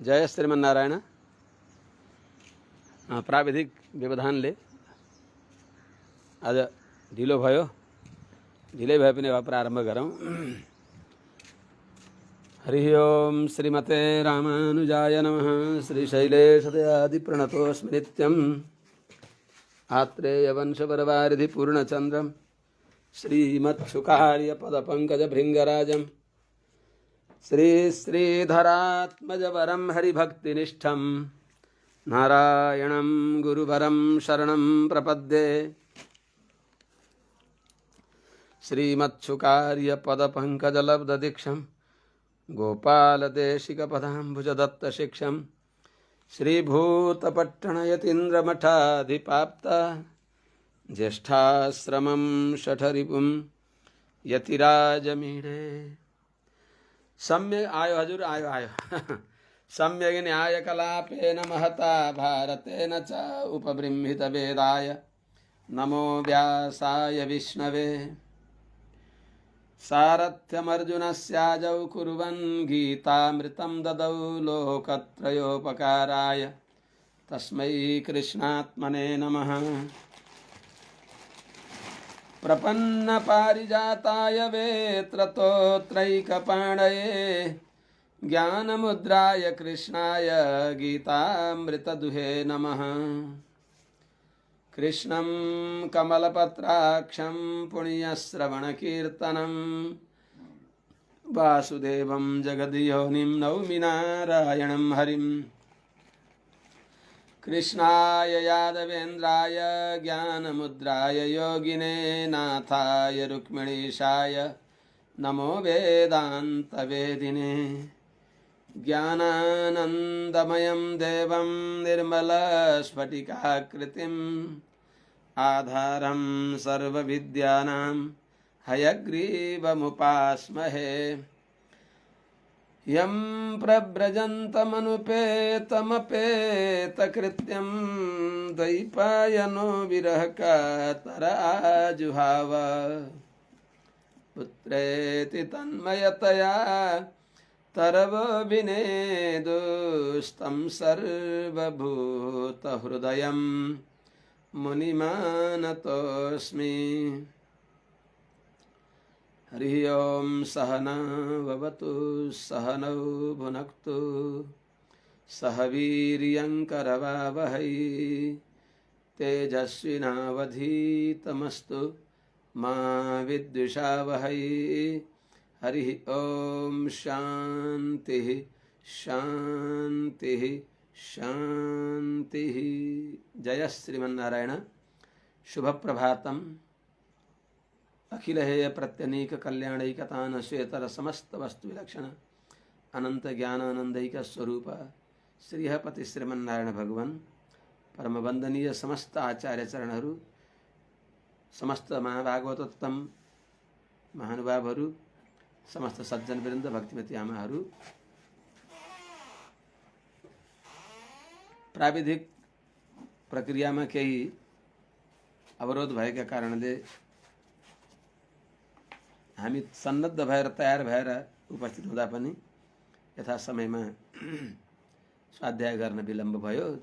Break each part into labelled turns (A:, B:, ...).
A: जय श्रीमन्नारायण। प्राविधिक व्यवधानले आज ढिलो भयो, ढिलै भए पनि अब प्रारम्भ गरौँ। हरि ओम श्रीमते रामानुजाय नमः। श्रीशैलेशदयादिप्रणतोऽस्मि नित्यम्। आत्रेयवंशपरवारिधि पूर्णचन्द्रं श्रीमत्सुकार्यपदपङ्कजभृङ्गराजं श्रीश्रीधरात्मजवरं हरिभक्तिनिष्ठं नारायणं गुरुवरं शरणं प्रपद्ये। श्रीमत्सुकार्यपदपङ्कजलब्धदीक्षं गोपालदेशिकपदाम्बुजदत्तशिक्षं श्रीभूतपट्टणयतीन्द्रमठाधिपाप्ता ज्येष्ठाश्रमं शठरिपुं यतिराजमीडे। सम्यक आयो हजुर, आयो सम्यक न्यायकलापेन महता भारतेन च उपबृंहितवेदाय नमो व्यासाय विष्णवे। सारथ्यमर्जुनस्याजौ कुर्वन् गीतामृतं ददौ लोकत्रयोपकाराय तस्मै कृष्णात्मने नमः। प्रपन्नपारिजाताय वेत्रतोत्रैकपाणये ज्ञानमुद्राय कृष्णाय गीतामृतदुहे नमः। कृष्णं कमलपत्राक्षं पुण्यश्रवणकीर्तनं वासुदेवं जगद्योनिं नौमि नारायणं हरिं। कृष्णाय यादवेन्द्राय ज्ञानमुद्राय योगिने नाथाय रुक्मिणीशाय नमो वेदान्तवेदिने। ज्ञानानन्दमयं देवं निर्मलस्फटिकाकृतिम् आधारं सर्वविद्यानां हयग्रीवमुपास्महे। यं प्रव्रजन्तमनुपेतमपेतकृत्यं द्वैपायनो विरहकातराजुहाव। पुत्रेति तन्मयतया तरवो विनेदुस्तं सर्वभूतहृदयं मुनिमानतोऽस्मि। हरि ओम सहना भवतु सहनौ भुनक्तु सह वीर्यङ्करवावहै तेजस्विनावधीतमस्तु मा विद्विषावहै। हरि ओम शांति शांति शांति। जय श्रीमन्नारायण। शुभ प्रभातम। अखिल हेय प्रत्यनीक कल्याणैकतान श्वेतर समस्त वस्तु विलक्षण अनंत ज्ञान आनंदैक स्वरूप श्रीहपति श्रीमन्नारायण भगवान परम वंदनीय समस्त आचार्य चरणहरू, समस्त महाभागवतोत्तम महानुभावहरू, समस्त सज्जन वृन्द भक्तिमती आमाहरू, प्राविधिक प्रक्रियामा केही अवरोध भएका कारणले हामी सन्नद्ध भएर तयार भएर उपस्थित हुँदा पनि यथा समयमा स्वाध्याय गर्न विलम्ब भयो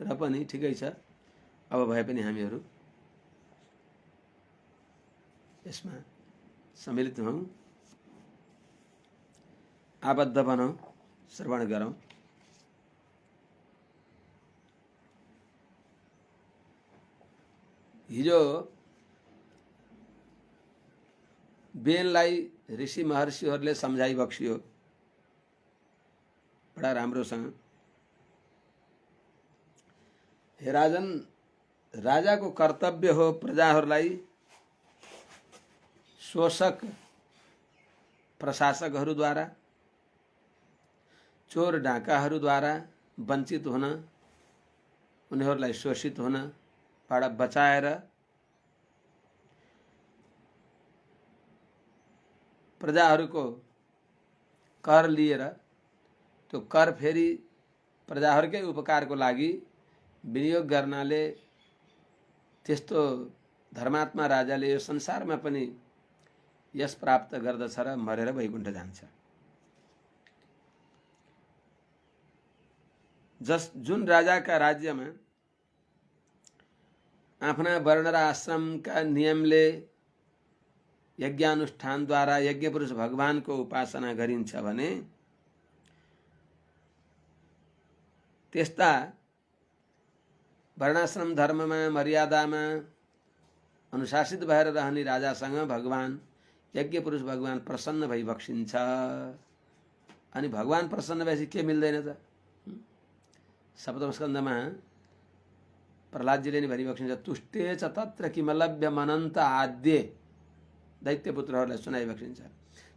A: र पनि ठिकै छ। अब भए पनि हामीहरू यसमा सम्मिलित हौँ, आबद्ध बनौँ, श्रवण गरौँ। हिजो बेनलाई ऋषि महर्षिहरूले सम्झाइ बक्सियो बडा राम्रोसँग। हे राजन, राजाको कर्तव्य हो प्रजाहरूलाई शोषक प्रशासकहरूद्वारा, चोर डाकाहरूद्वारा वञ्चित हुन, उनीहरूलाई शोषित हुनबाट बचाएर प्रजाहरूको कर लिएर त्यो कर फेरि प्रजाहरूकै उपकारको लागि विनियोग गर्नाले त्यस्तो धर्मात्मा राजाले यो संसारमा पनि यस प्राप्त गर्दछ र मरेर वैकुण्ठ जान्छ। जुन राजाका राज्यमा आफ्ना वर्ण र आश्रमका नियमले यज्ञानुष्ठानद्वारा यज्ञपुरुष भगवानको उपासना गरिन्छ भने त्यस्ता वर्णाश्रम धर्ममा मर्यादामा अनुशासित भएर रहने राजासँग भगवान यज्ञपुरुष भगवान प्रसन्न भई बक्सिन्छ। अनि भगवान प्रसन्न भएपछि के मिल्दैन त? सप्तम स्कन्धमा प्रहलादजीले नि भनिबक्सिन्छ, तुष्टे च तत्र किमलभ्य मनन्त आद्य दैत्यपुत्रहरूलाई सुनाइबक्सिन्छ।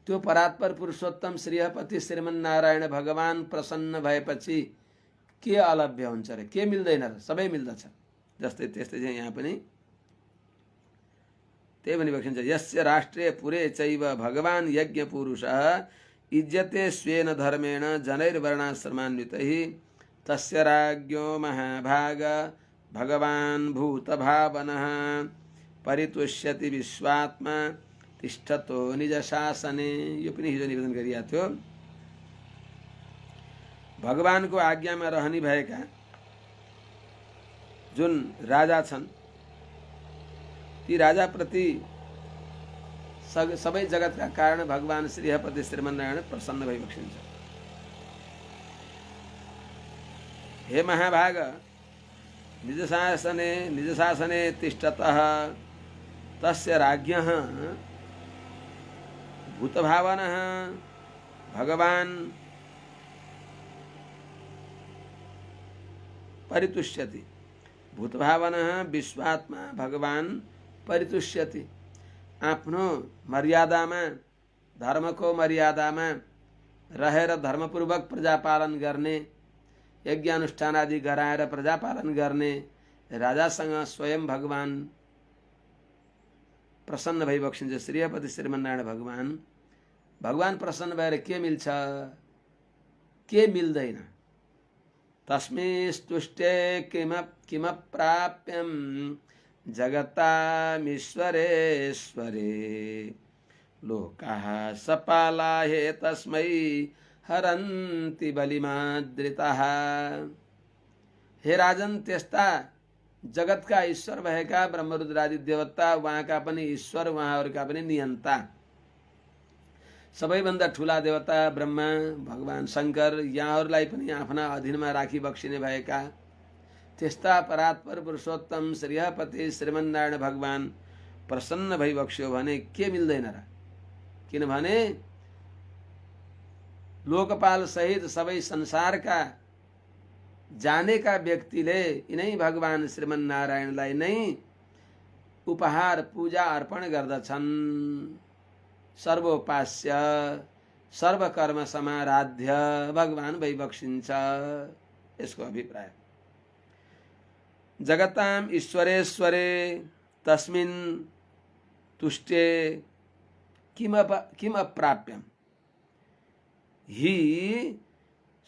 A: त्यो परात्पर पुरुषोत्तम श्रीहपति श्रीमन्नारायण भगवान प्रसन्न भएपछि के अलभ्य हुन्छ र? के मिल्दैन र? सबै मिल्दछ। जस्तै त्यस्तै चाहिँ यहाँ पनि त्यही भनिबक्सिन्छ, यस्य राष्ट्रे पुरे चैव भगवान यज्ञ पुरुषः इज्यते स्वेन धर्मेण जनैर्वर्णाश्रमान्वितैः तस्य राज्ञो महाभाग भगवान भूतभावनः परितुष्यति विश्वात्मा तिष्ठतो निज शासने। यो पनि हिजो निवेदन गरिएको थियो। भगवानको आज्ञामा रहने भएका जुन राजा छन् ती राजाप्रति सबै जगतका कारण भगवान श्रीहपति श्रीमन्नारायण प्रसन्न भइबक्सिन्छ। हे महाभाग, निज शासने तिष्ठतः तस्य राज्ञः भूतभावनः भगवान परितुष्यति। भूतभावनः विश्वात्मा भगवान परितुष्यति। आफ्नो मर्यादामा धर्मको मर्यादामा रहेर धर्मपूर्वक प्रजापालन गर्ने, यज्ञानुष्ठान आदि गराएर प्रजापालन गर्ने राजासँग स्वयं भगवान प्रसन्न भइबक्सिन्छ। श्रीहपति श्रीमन्नारायण भगवान प्रसन्न भएर के मिल्छ? के मिल्दैन? तस्मिस्तुष्टे किमप्राप्यं जगतामीश्वरेश्वरे लोकाः सपालाहे तस्मै हरन्ति बलिमाद्रिताः। हे राजन, त्यस्ता जगतका ईश्वर भएका ब्रह्मरुद्रादि देवता, उहाँका पनि ईश्वर, उहाँहरूका पनि नियन्ता, सबैभन्दा ठुला देवता ब्रह्मा भगवान शंकर, यहाँहरूलाई पनि आफ्ना अधीनमा राखी बक्सिने भएका त्यस्ता परात्पर पुरुषोत्तम श्रीहपति श्रीमन्नारायण भगवान प्रसन्न भइबक्स्यो भने के मिल्दैन र? किनभने लोकपाल सहित सबै संसारका जानेका व्यक्तिले यिनै भगवान श्रीमन्नारायणलाई नै उपहार पूजा अर्पण गर्दछन्। सर्वोपास्य सर्वकर्म समाराध्य भगवान भइबक्सिन्छ, यसको अभिप्राय। जगताम ईश्वरेश्वरे तस्मिन् तुष्टे किम अप्राप्यम हि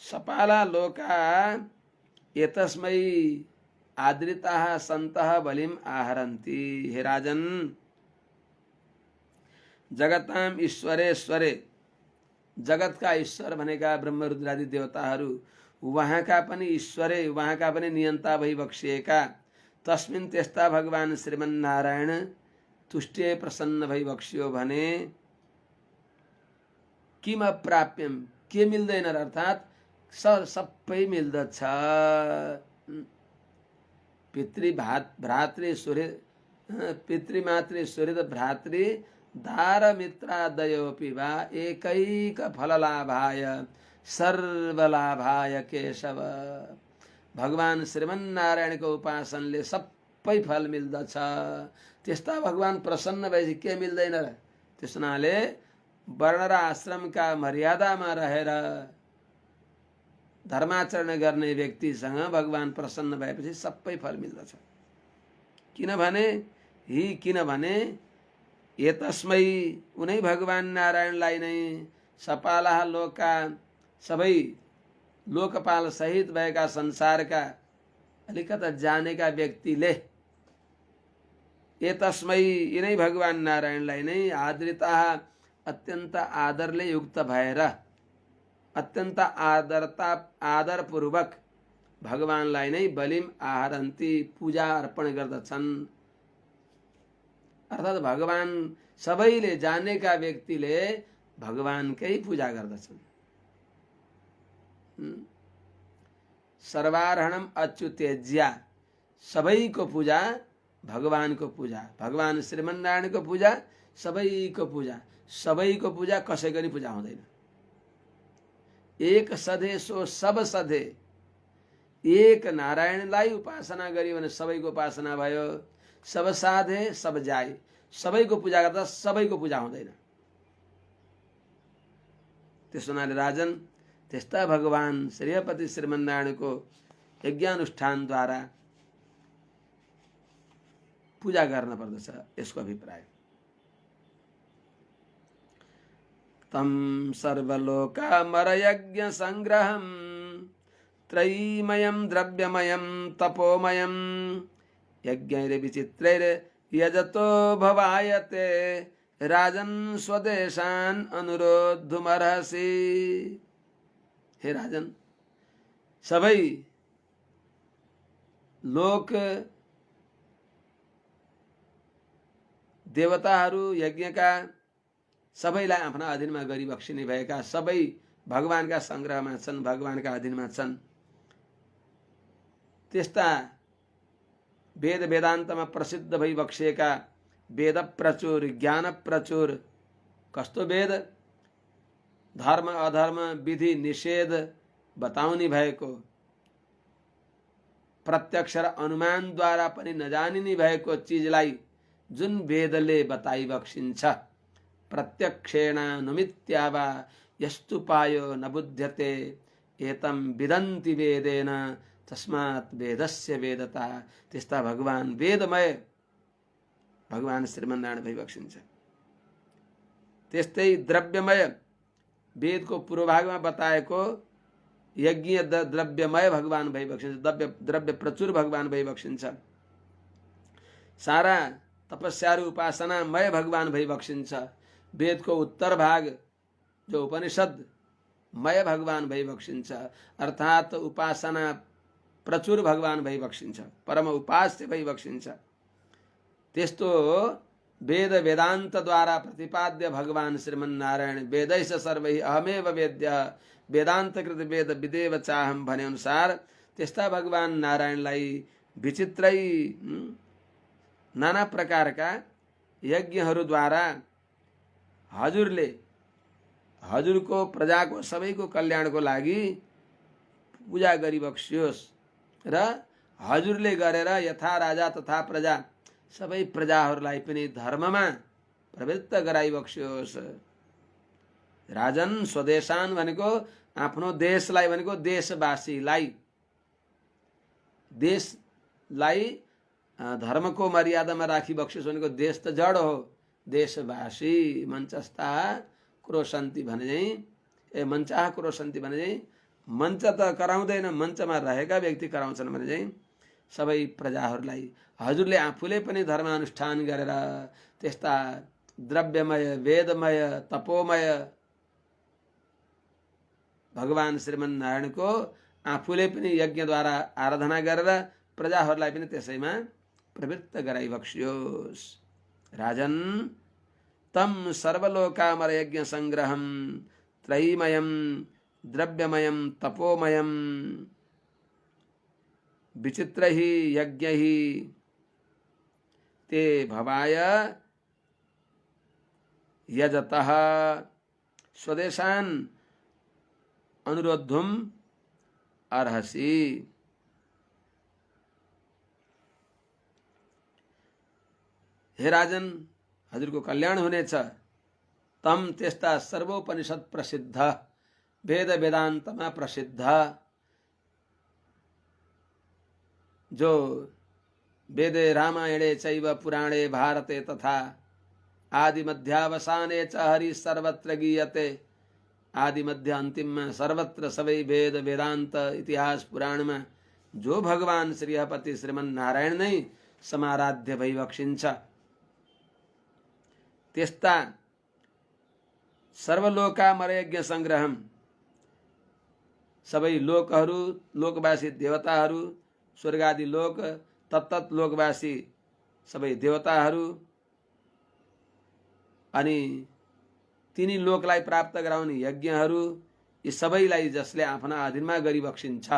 A: सपाला लोका एतस्मै आदृताः सन्तः बलिम आहरन्ति। हे राजन, जगताम ईश्वरेश्वरे, जगतका ईश्वर भनेका ब्रह्मरुद्रादि देवताहरू, वहाँका पनि ईश्वरे, वहाँका पनि नियन्ता भइबक्सिएका तस्मिन् त्यस्ता भगवान श्रीमन्नारायण तुष्टे प्रसन्न भइबक्सियो भने किम प्राप्यम, के मिल्दैन र? अर्थात् सबै मिल्दछ। पितृमातृ सुहृद भ्रातृ दारमित्रादयोऽपि वा एकैक फललाभाय सर्वलाभाय केशव। भगवान श्रीमन्नारायणको उपासनले सबै फल मिल्दछ। त्यस्ता भगवान प्रसन्न भएपछि के मिल्दैन र? त्यस हुनाले वर्ण र आश्रमका मर्यादामा रहेर धर्माचरण गर्ने व्यक्तिसँग भगवान प्रसन्न भएपछि सबै फल मिल्दछ। किनभने एतस्मै, उनै भगवान नारायणलाई नै सपाला लोका, सबै लोकपाल सहित भएका संसारका अलिकता जानेका व्यक्तिले एतस्मै, यिनै भगवान नारायणलाई नै आदृता, अत्यन्त आदरले युक्त भएर, अत्यन्त आदरपूर्वक भगवानलाई नै बलिम आहरन्ती पूजा अर्पण गर्दछन्। अर्थात् भगवान सबैले जानेका व्यक्तिले भगवानकै पूजा गर्दछन्। सर्वार्हणम अच्युतेज्या, सबैको पूजा भगवानको पूजा, भगवान श्रीमन्नारायणको पूजा सबैको पूजा, सबैको पूजा कसैको नि पूजा हुँदैन। एक सधे सो सब सधे, एक नारायणलाई उपासना गरियो भने सबैको उपासना भयो, सब साधे सब जाए, सबैको पूजा गर्दा सबैको पूजा हुँदैन। त्यसो हुनाले राजन त्यस्ता भगवान श्रीहपति श्रीमन्नारायणको यज्ञानुष्ठानद्वारा पूजा गर्न पर्दछ, यसको अभिप्राय। तम सर्वलोकामरयज्ञ संग्रहम त्रयीमयं द्रव्यमयं तपोमयं यज्ञैर्विचित्रैर्यजतो भवायते राजन स्वदेशान अनुरोधुमर्हसि। हे राजन, सबै लोक देवताहरू यज्ञका सबैलाई आफ्ना अधीनमा गरिबक्सिने भएका सबै भगवानका संग्रहमा छन्, भगवानका अधीनमा छन्। त्यस्ता वेद वेदान्तमा प्रसिद्ध भइबक्सिएका वेद प्रचुर, ज्ञान प्रचुर, कस्तो वेद? धर्म अधर्म विधि निषेध बताउने भएको, प्रत्यक्ष र अनुमानद्वारा पनि नजानिने भएको चिजलाई जुन वेदले बताइबक्सिन्छ, प्रत्यक्षेणानुमित्या वा यस्तुपायो न बुध्यते एतं विदन्ति वेदेन तस्मात् वेदस्य वेदता। त्यस्ता भगवान वेदमय भगवान श्रीमन्नारायण भइबक्सिन्छ। त्यस्तै द्रव्यमय, वेदको पूर्वभागमा बताएको यज्ञ द्रव्यमय भगवान भइबक्सिन्छ, द्रव्य प्रचुर भगवान भइबक्सिन्छ। सारा तपस्याहरू उपासनामय भगवान भइबक्सिन्छ। वेदको उत्तर भाग जो उपनिषद मय भगवान भइबक्सिन्छ, अर्थात् उपासना प्रचुर भगवान भइबक्सिन्छ, परम उपास्य भइबक्सिन्छ। त्यस्तो वेद वेदान्तद्वारा प्रतिपाद्य भगवान श्रीमन्नारायण वेदैश सर्वैः अहमेव वेद्यः वेदान्तकृत वेद विदेव चाहम भने अनुसार त्यस्ता भगवान नारायणलाई विचित्रै नाना प्रकारका यज्ञहरूद्वारा हजुरले हजुरको प्रजाको सबैको कल्याणको लागि पूजा गरिबक्सियोस् र हजुरले गरेर यथा राजा तथा प्रजा सबै प्रजाहरूलाई पनि धर्ममा प्रवृत्त गराइबक्सियोस्। राजन स्वदेशान भनेको आफ्नो देशलाई भनेको देशवासीलाई, देशलाई धर्मको मर्यादामा राखिबक्सियोस् भनेको देश त जड हो, देशवासी मञ्चस्था क्रोशन्ति भने चाहिँ मञ्चाह क्रोशन्ति भने चाहिँ मञ्च त कराउँदैन, मञ्चमा रहेका व्यक्ति कराउँछन् भने चाहिँ सबै प्रजाहरूलाई हजुरले आफूले पनि धर्मानुष्ठान गरेर त्यस्ता द्रव्यमय वेदमय तपोमय भगवान श्रीमन्नारायणको आफूले पनि यज्ञद्वारा आराधना गरेर प्रजाहरूलाई पनि त्यसैमा प्रवृत्त गराइबक्सियोस्। राजन तम सर्वलोकामर यज्ञ संग्रहम त्रयीमयम द्रव्यमयम तपोमयम विचित्रहि यज्ञहि ते भवाय यजतः स्वदेशान अनुरोधुम अर्हसि। हे राजन, हजुरको कल्याण हुनेछ। तम त्यस्ता सर्वोपनिषद प्रसिद्ध, वेद वेदान्तमा प्रसिद्ध, जो वेदे रामायणे चैव पुराणे भारते तथा आदि मध्यावसाने च हरि सर्वत्र गीयते। आदि मध्य अंतिम में सर्वत्र सबै वेद वेदांत इतिहास पुराण में जो भगवान श्रीहपति श्रीमन्नारायण नै समाराध्य भइबक्सिन्छ, त्यस्ता सर्वलोकामर यज्ञ संग्रहम सबै लोकहरू, लोकवासी देवताहरू, स्वर्ग आदि लोक, तत्तत् लोकवासी सबै देवताहरू अनि तिनी लोकलाई प्राप्त गराउने यज्ञहरू, यी सबैलाई जसले आफ्ना अधीनमा गरिबक्सिन्छ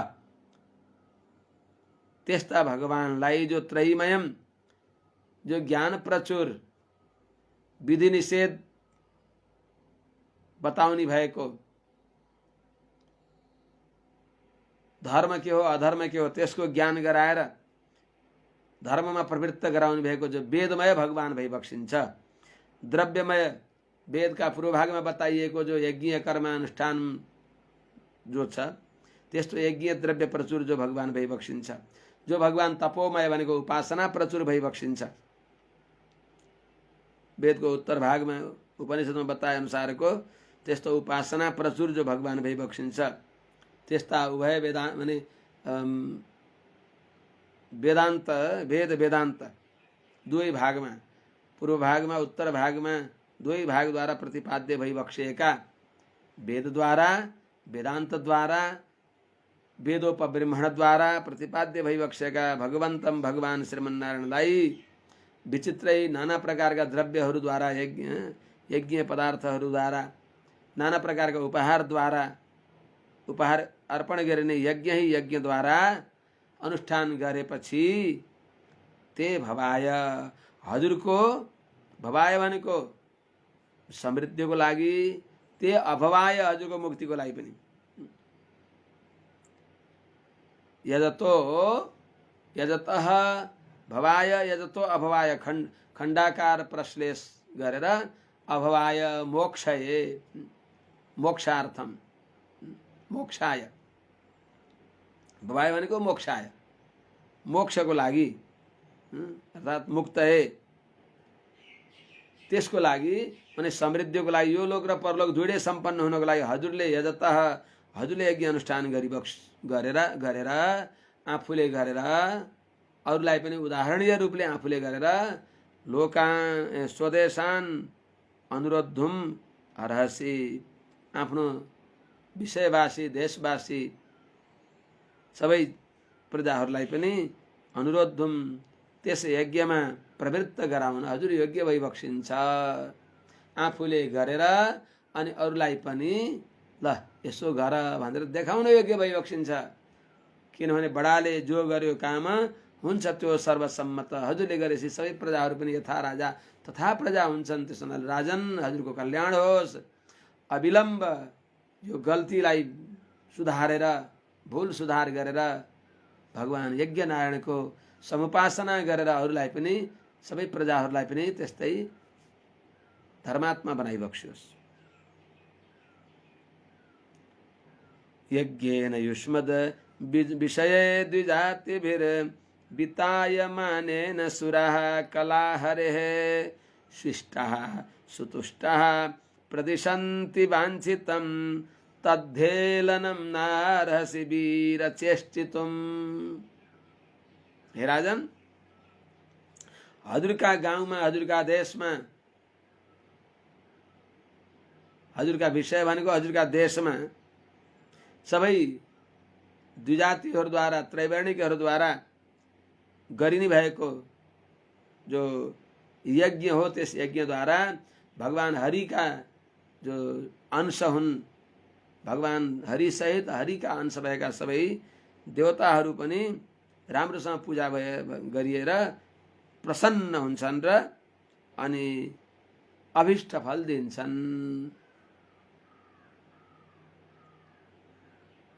A: त्यस्ता भगवानलाई जो त्रयीमयम, जो ज्ञान प्रचुर, विधि निषेध बताउने भएको, धर्म के हो अधर्म के हो त्यसको ज्ञान गराएर धर्ममा प्रवृत्त गराउने भएको जो वेदमय भगवान भइबक्सिन्छ, द्रव्यमय वेद का पूर्वभागमा बताइएको जो यज्ञ कर्म अनुष्ठान जो छ त्यस्तो यज्ञ द्रव्य प्रचुर जो भगवान भइबक्सिन्छ, जो भगवान तपोमय भनेको उपासना प्रचुर भइबक्सिन्छ, वेदको उत्तर भागमा उपनिषदमा बताए अनुसारको त्यस्तो उपासना प्रचुर जो भगवान भइबक्सिन्छ त्यस्ता उभय वेदान्त माने वेदान्त वेद वेदान्त दुवै भागमा, पूर्व भागमा उत्तर भागमा दुवै भागद्वारा प्रतिपाद्य भइबक्सिएका वेदद्वारा, वेदान्तद्वारा, वेदोपब्रह्मणद्वारा प्रतिपाद्य भइबक्सिएका भगवन्तम भगवान श्रीमन्नारायणलाई विचित्रै नाना प्रकारका द्रव्यहरूद्वारा, यज्ञ पदार्थहरूद्वारा, नाना प्रकारका उपहारद्वारा, उपहार अर्पण गरिने यज्ञ ही यज्ञद्वारा अनुष्ठान गरेपछि ते भवाय, हजुरको भवाय भनेको समृद्धिको लागि, ते अभवाय हजुरको मुक्तिको लागि पनि, यजतो यजतः भवाय यजतो अभवाय खण्डाकार प्रश्लेष गरेर अभवाय मोक्षये, मोक्षार्थम, मोक्षाय, भवाय भनेको मोक्षाय, मोक्षको लागि अर्थात् मुक्त है त्यसको लागि माने समृद्धिको लागि, यो लोक र परलोक दुवै सम्पन्न हुनको लागि हजुरले यजतः, हजुरले यज्ञ अनुष्ठान गरेर आफूले गरेर अरूलाई पनि उदाहरणीय रूपले आफूले गरेर लोका स्वदेशान अनुरोधुम अर्हसि, आफ्नो विषयवासी देशवासी सबै प्रजाहरूलाई पनि अनुरोधुम त्यस यज्ञमा प्रवृत्त गराउन हजुर योग्य भइबक्सिन्छ, आफूले गरेर अनि अरूलाई पनि ल यसो गर भनेर देखाउन योग्य भइबक्सिन्छ। किनभने बडाले जो गर्यो काम हुन्छ त्यो सर्वसम्मत, हजुरले गरेपछि सबै प्रजाहरू पनि यथा राजा तथा प्रजा हुन्छन्, त्यसो हुनाले राजन हजुरको कल्याण होस्। अविलम्ब यो गल्तीलाई सुधारेर, भूल सुधार गरेर भगवान यज्ञ नारायणको समुपासना गरेर अरूलाई पनि सबै प्रजाहरूलाई पनि त्यस्तै धर्मात्मा बनाइबक्सियोस्। यज्ञेन युष्मद विषये द्विजातिभिर वितायमानेन सुराः कलाहरेः शिष्टाः सुतुष्टाः प्रदिशन्ति वाञ्छितं तद्धेलनं नार्हसि वीरचेष्टितुम्। हे राजन, हजुरका गाउँमा, हजुरका देशमा, हजुरका विषय भनेको हजुरका देशमा सबै द्विजातिहरूद्वारा, त्रैवर्णिकहरूद्वारा गरिने भएको जो यज्ञ हो त्यस यज्ञद्वारा भगवान हरिका जो अंश हुन्, भगवान हरि सहित हरिका अंश भएका सबै देवताहरू पनि राम्रोसँग पूजा गरिएर प्रसन्न हुन्छन् र अनि अभिष्ट फल दिन्छन्।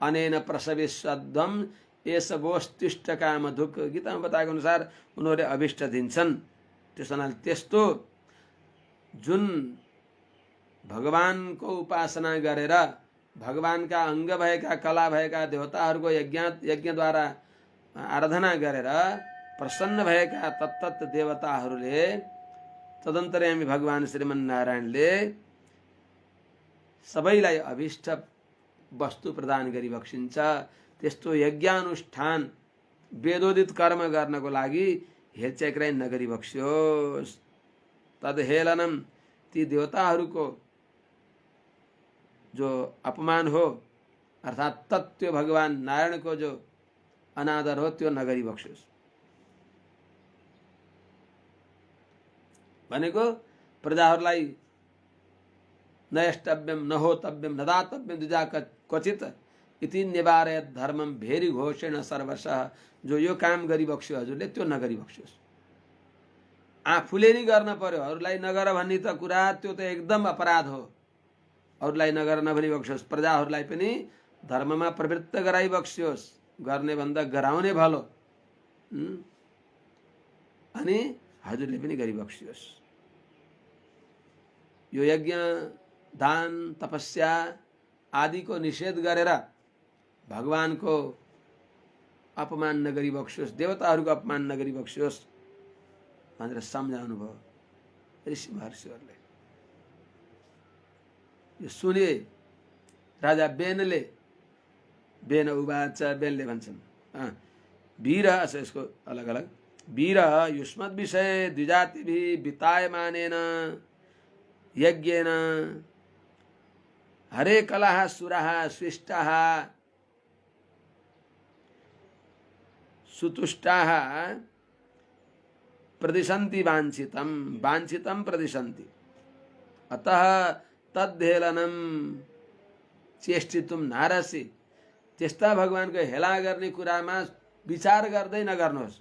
A: अनेन प्रसविस्वध्वम एस वोस्तिष्ठ कामधुक, गीतामा बताएको अनुसार उनीहरूले अभिष्ट दिन्छन्। त्यसो हुनाले त्यस्तो जुन भगवानको उपासना गरेर भगवानका अङ्ग भएका, कला भएका देवताहरूको यज्ञद्वारा आराधना गरेर प्रसन्न भएका तत्तत् देवताहरूले, तदन्तर्यामी भगवान श्रीमन्नारायणले सबैलाई अभिष्ट वस्तु प्रदान गरिबक्सिन्छ। त्यस्तो यज्ञानुष्ठान वेदोदित कर्म गर्नको लागि हेलचेक्राइ नगरिबक्सियोस्। तदहेलनम, ती देवताहरूको जो अपमान हो अर्थात तत्व भगवान नारायण को जो अनादर हो त्यो नगरी बक्सोस् भनेको प्रजाहरूलाई न यष्टव्यम न होतव्यम न दातव्यम द्विजा क्वचित इति निवारयत धर्मम भेरी घोषेण सर्वशः। जो यो काम गरिबक्स्यो हजुरले त्यो नगरी बक्स्योस्। आफूले नि गर्न पर्यो, अरूलाई नगर भन्ने त कुरा त्यो त एकदम अपराध हो। अरूलाई नगर नभनी बक्स्योस्, प्रजाहरूलाई पनि धर्ममा प्रवृत्त गराइ बक्स्योस्, गर्ने भन्दा गराउने भलो। अनि हजुरले पनि गरिबक्स्योस्। यो यज्ञ दान तपस्या आदि को निषेध गरेर भगवानको अपमान नगरी बक्स्योस्, देवताहरूको अपमान नगरी बक्स्योस् भनेर सम्झाउनु भयो ऋषि महर्षिहरूले। यो सुने राजा बेनले, बेन उवाच, बेनले भन्छन् वीर, यसको अलग अलग, वीर युष्मद् विषय द्विजातिभिः वितायमानेन यज्ञेन हरे कलह सुरः स्विष्टाः सुतुष्टाः प्रदिशन्ति वाञ्छितं वाञ्छितं प्रदिशन्ति। अतः तद्धेलनं चेष्टितुं नारसी। त्यस्ता भगवानको हेला गर्ने कुरामा विचार गर्दै नगर्नुहोस्,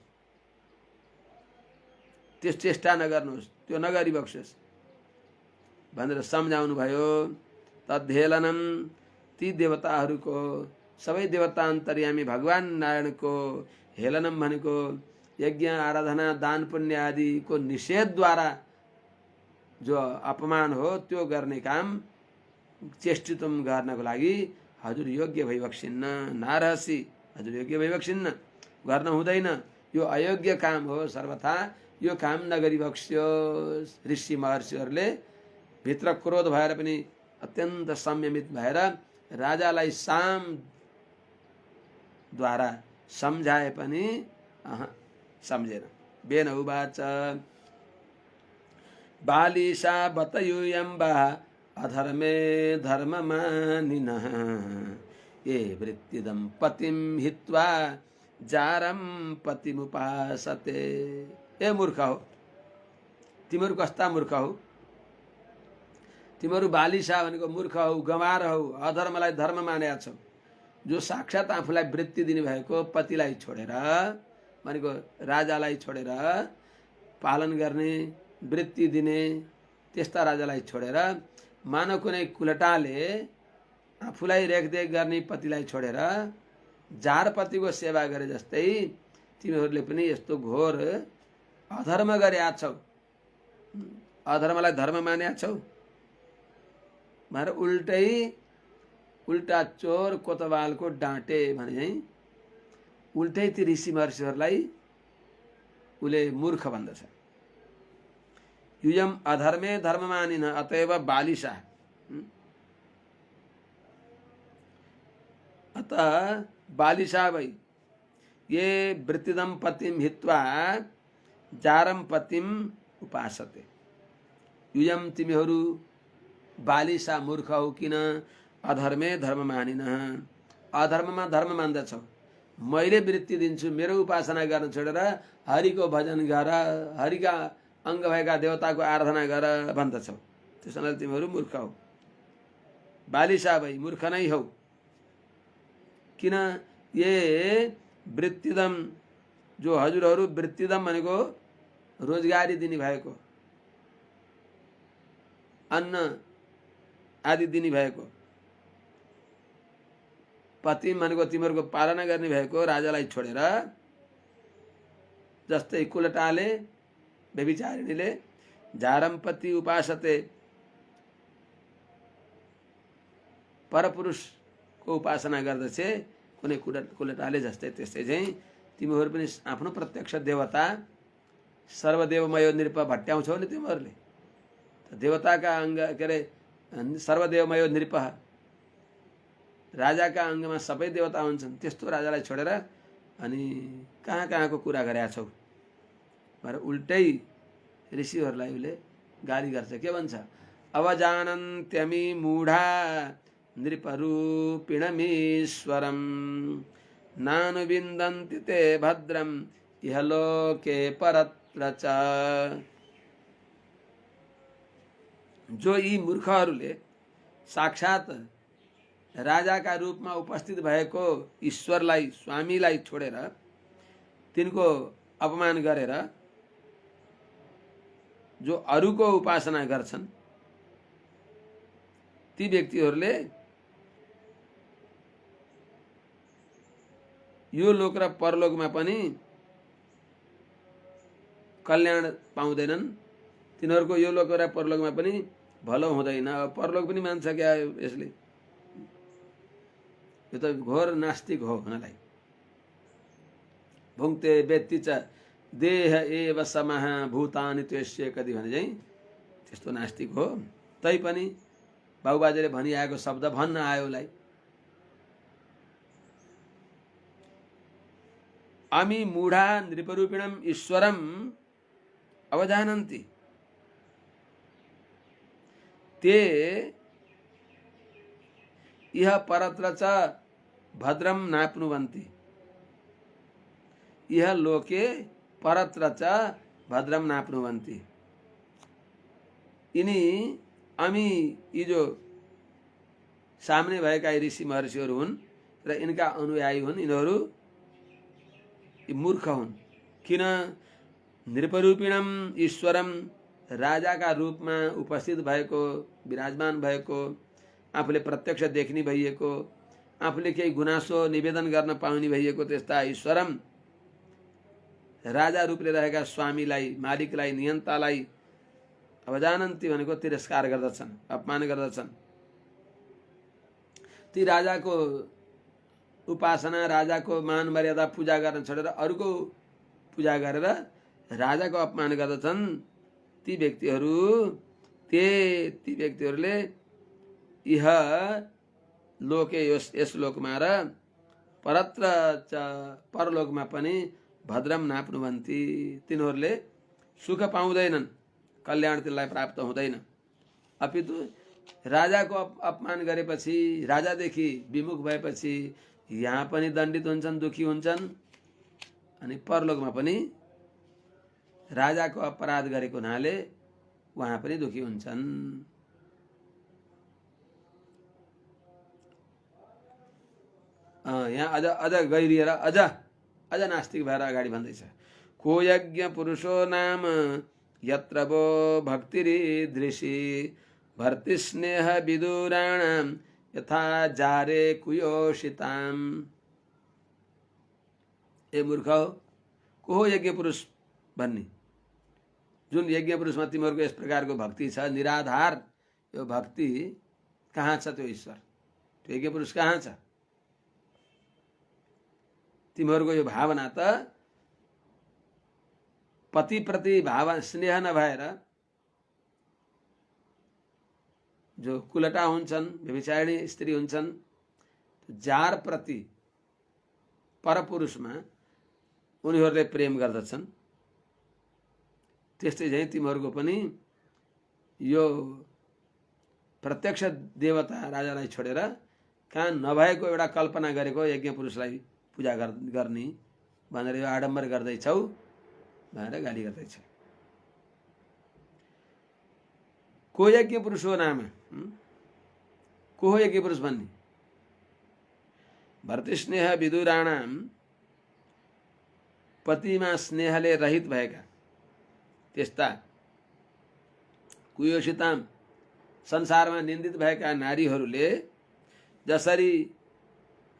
A: त्यस चेष्टा नगर्नुहोस्, त्यो नगरी बक्स्योस् भनेर सम्झाउनु भयो। तद्धेलनम, ती देवताहरूको, सबै देवता अन्तर्यामी भगवान नारायणको हेलनम भनेको यज्ञ आराधना दान पुण्य आदि को निषेधद्वारा जो अपमान हो त्यो गर्ने काम चेष्टितुम गर्नको लागि हजुर योग्य भइबक्सिन्न। नारहसी, हजुर योग्य भइबक्सिन्न, गर्न हुँदैन, यो अयोग्य काम हो, सर्वथा यो काम नगरी बक्स्योस्। ऋषि महर्षिहरूले भित्र क्रोध भएर पनि अत्यन्त संयमित भएर राजालाई साम द्वारा सम्झाए पनि सम्झेन। बेन उवाच बालिशा बतयूयम्बा अधर्मे धर्ममानिनः ये वृत्तिदं पतिं हित्वा जारं पतिमुपासते। ए मूर्ख हो, तिमीहरू कस्ता मूर्ख हो, तिमीहरू बालिशा भनेको मूर्ख हौ, गंवार हौ, अधर्मलाई धर्म मानेका छौ। जो साक्षात आफूलाई वृत्ति दिने भएको पतिलाई छोडेर, भनेको राजालाई छोडेर, पालन गर्ने वृत्ति दिने त्यस्ता राजालाई छोडेर, मानव कुनै कुलटाले आफूलाई रेखदेख गर्ने पतिलाई छोडेर जारपतिको सेवा गरे जस्तै तिमीहरूले पनि यस्तो घोर अधर्म गरेका छौ, अधर्मलाई धर्म मानेका छौ भनेर उल्टा चोर कोतवालको डाँटे भने चाहिँ उल्टै ती ऋषि महर्षिहरूलाई उले मूर्ख भन्दछ। युयम अधर्मे धर्ममानिन अतएव बालिशा। अतः बालिशा वै ये वृत्तिदं पतिं हित्वा जारम पतिम उपासते। युयम, तिमीहरू बालिशा मूर्ख हो, किन अधर्मे धर्म मानिन, अधर्ममा धर्म मान्दछौ। मैले वृत्ति दिन्छु, मेरो उपासना गर्न छोडेर हरिको भजन गर, हरिका अङ्ग भएका देवताको आराधना गर भन्दछौ, त्यसैले तिमीहरू मूर्ख हौ। बालिशा भई मूर्ख नै हौ, किन ये वृत्तिदम, जो हजुरहरू वृत्तिदम भनेको रोजगारी दिने भएको, अन्न आदि दिने भएको, पति भनेको तिमीहरूको पालना गर्ने भएको राजालाई छोडेर, जस्तै कुलटाले व्यभिचारिणीले जारमपति उपासते, परपुरुषको उपासना गर्दछ कुनै कुलटाले जस्तै, त्यस्तै चाहिँ तिमीहरू पनि आफ्नो प्रत्यक्ष देवता सर्वदेवमय नृप भट्याउँछौ नि तिमीहरूले। देवताका अङ्ग के अरे सर्वदेवमय नृप, राजाका अङ्गमा सबै देवता हुन्छन्, त्यस्तो राजालाई छोडेर अनि कहाँ कहाँको कुरा गरेका छौ भनेर उल्टै ऋषिहरूलाई उसले गाली गर्छ। के भन्छ? अवजानन्त्यमी मूढा नृपरूपिणमीश्वरं नानुविन्दन्ति ते भद्रम इहलोके परत्र च। जो यी मूर्खहरूले साक्षात राजाका रूपमा उपस्थित भएको ईश्वरलाई स्वामीलाई छोडेर तिनको अपमान गरेर जो अरूको उपासना गर्छन् ती व्यक्तिहरूले यो लोक र परलोकमा पनि कल्याण पाउँदैनन्। तिनीहरूको यो लोक र परलोकमा पनि भलो हुँदैन। परलोक पनि मान्छ क्या यसले? यो त घोर नास्तिक हो हुनलाई। भुङ्क्ते व्यक्ति च देह एव समः भूतानि त्वस्य कति भने चाहिँ त्यस्तो नास्तिक हो। तैपनि बाबुबाजेले भनिआएको शब्द भन्न आयो उसलाई। अमी मूढा नृपरूपिणम ईश्वरम अवजानन्ति ते इह परत्र च भद्रम नाप्नुवन्ति इह लोके परत्र च भद्रम नाप्नुवन्ति। यिनी अमी यी जो सामने भएका ऋषि महर्षिहरू हुन् र यिनका अनुयायी हुन्, यिनीहरू मूर्ख हुन्। किन? नृपरूपिणम ईश्वरम राजाका रूपमा उपस्थित भएको विराजमान भएको आफूले प्रत्यक्ष देख्ने भइएको आफूले केही गुनासो निवेदन गर्न पाउने भइएको त्यस्ता ईश्वरम राजा रूपले रहेका स्वामीलाई मालिकलाई नियन्तालाई अवजानन्ति भनेको तिरस्कार गर्दछन्, अपमान गर्दछन्। ती राजाको उपासना राजाको मान मर्यादा पूजा गर्न छोडेर अरूको पूजा गरेर राजाको अपमान गर्दछन्। ती व्यक्तिहरूले इह लोके यस लोकमा र परत्र च परलोकमा पनि भद्रम नाप्नुवन्ति तिनीहरूले सुख पाउँदैनन्, कल्याण तिनलाई प्राप्त हुँदैन। अपितु राजाको अपमान गरेपछि राजादेखि विमुख भएपछि यहाँ पनि दण्डित हुन्छन्, दुखी हुन्छन् अनि परलोकमा पनि राजाको अपराध गरेको हुनाले वहाँ पनि दुखी हुन्छन्। यहाँ अझ गहिरिएर अझ नास्तिक भएर अगाडि भन्दैछ। को यज्ञ पुरुषो नाम यत्र वो भक्तिरीदृशी भर्ति स्नेह विदुराणाम यथा जारे कुयोषिताम। ए मूर्ख को हो यज्ञ पुरुष भन्ने? जुन यज्ञ पुरुषमा तिमीहरूको यस प्रकारको भक्ति छ, निराधार यो भक्ति कहाँ छ? त्यो ईश्वर, त्यो यज्ञ पुरुष कहाँ छ? तिमीहरूको यो भावना त पतिप्रति भाव स्नेह नभएर जो कुलटा हुन्छन्, व्यभिचारिणी स्त्री हुन्छन्, जार प्रति परपुरुषमा उनीहरूले प्रेम गर्दछन्। त्यस्तै चाहिँ तिमीहरूको पनि यो प्रत्यक्ष देवता राजालाई छोडेर कहाँ नभएको एउटा कल्पना गरेको यज्ञ पुरुषलाई पूजा गर्ने भनेर यो आडम्बर गर्दैछौ भनेर गाली गर्दैछ। को यज्ञ पुरुष हो नाम? को हो यज्ञ पुरुष भन्ने? भर्ति स्नेह विदुराणाम पतिमा स्नेहले रहित भएका त्यस्ता कुयोषिताम संसारमा निन्दित भएका नारीहरूले जसरी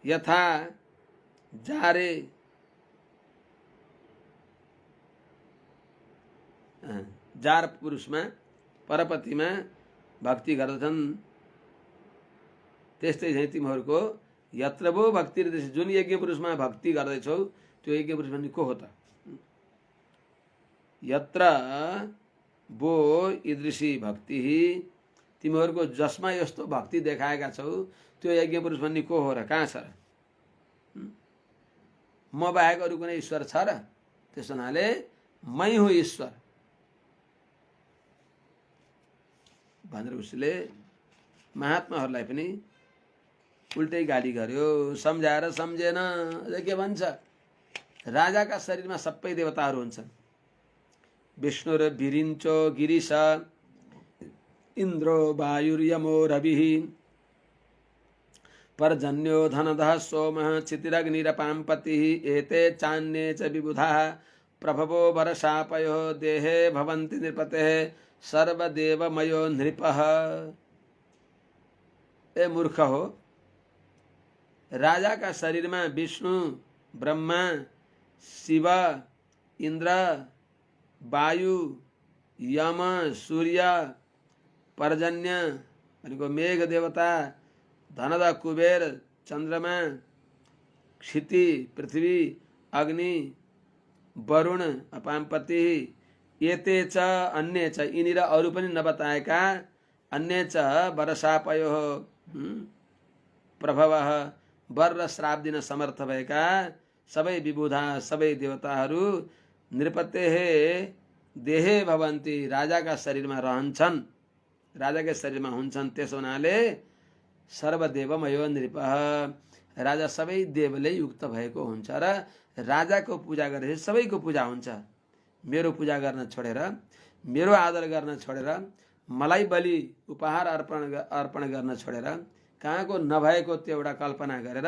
A: यथा जारे जार पुरुषमा परपतिमा भक्ति गर्दछन् त्यस्तै चाहिँ तिमीहरूको यत्र वो भक्ति जुन यज्ञ पुरुषमा भक्ति गर्दैछौ त्यो यज्ञ पुरुष भन्ने को हो त? यत्र वो ईदृशी भक्ति तिमीहरूको जसमा यस्तो भक्ति देखाएका छौ त्यो यज्ञ पुरुष भन्ने को हो र? कहाँ छ र? म बाहेक अरू कुनै ईश्वर छ र? त्यस हुनाले मै हो ईश्वर भनेर उसले महात्माहरूलाई पनि उल्टै गाली गर्यो, सम्झाएर सम्झेन। के भन्छ, राजाका शरीरमा सबै देवताहरू हुन्छन्। विष्णु र भिरिञ्चो गिरिश इन्द्रो वायुर्यमो रविः पर्जन्यो धनदः सोमः क्षितिरग्निरपाम्पतिः एते चान्ये च विबुधाः प्रभवो वरशापयो देहे भवन्ति नृपतेः सर्वदेवमयो नृपः। ए मूर्ख हो, राजा का शरीर में विष्णु, ब्रह्मा, शिव, इंद्र, वायु, यम, सूर्य, पर्जन्य भनेको मेघ देवता, धनदा कुबेर, चंद्रमा, क्षिति पृथ्वी, अग्नि, वरुण, अपाम्पति, एते च अन्य च यिनी र अरू पनि नबताएका, अन्य च वर्षापयो प्रभवः वर र श्राप दिन समर्थ भएका सबै विबुधा सबै देवताहरू नृपतेः देहे भवन्ति राजाका शरीरमा रहन्छन्, राजाकै शरीरमा हुन्छन्। त्यसो हुनाले सर्वदेवमयो नृपः राजा सबै देवले युक्त भएको हुन्छ र राजाको पूजा गरेपछि सबैको पूजा हुन्छ। मेरो पूजा गर्न छोडेर, मेरो आदर गर्न छोडेर, मलाई बलि उपहार अर्पण गर्न छोडेर, कहाँको नभएको त्यो एउटा कल्पना गरेर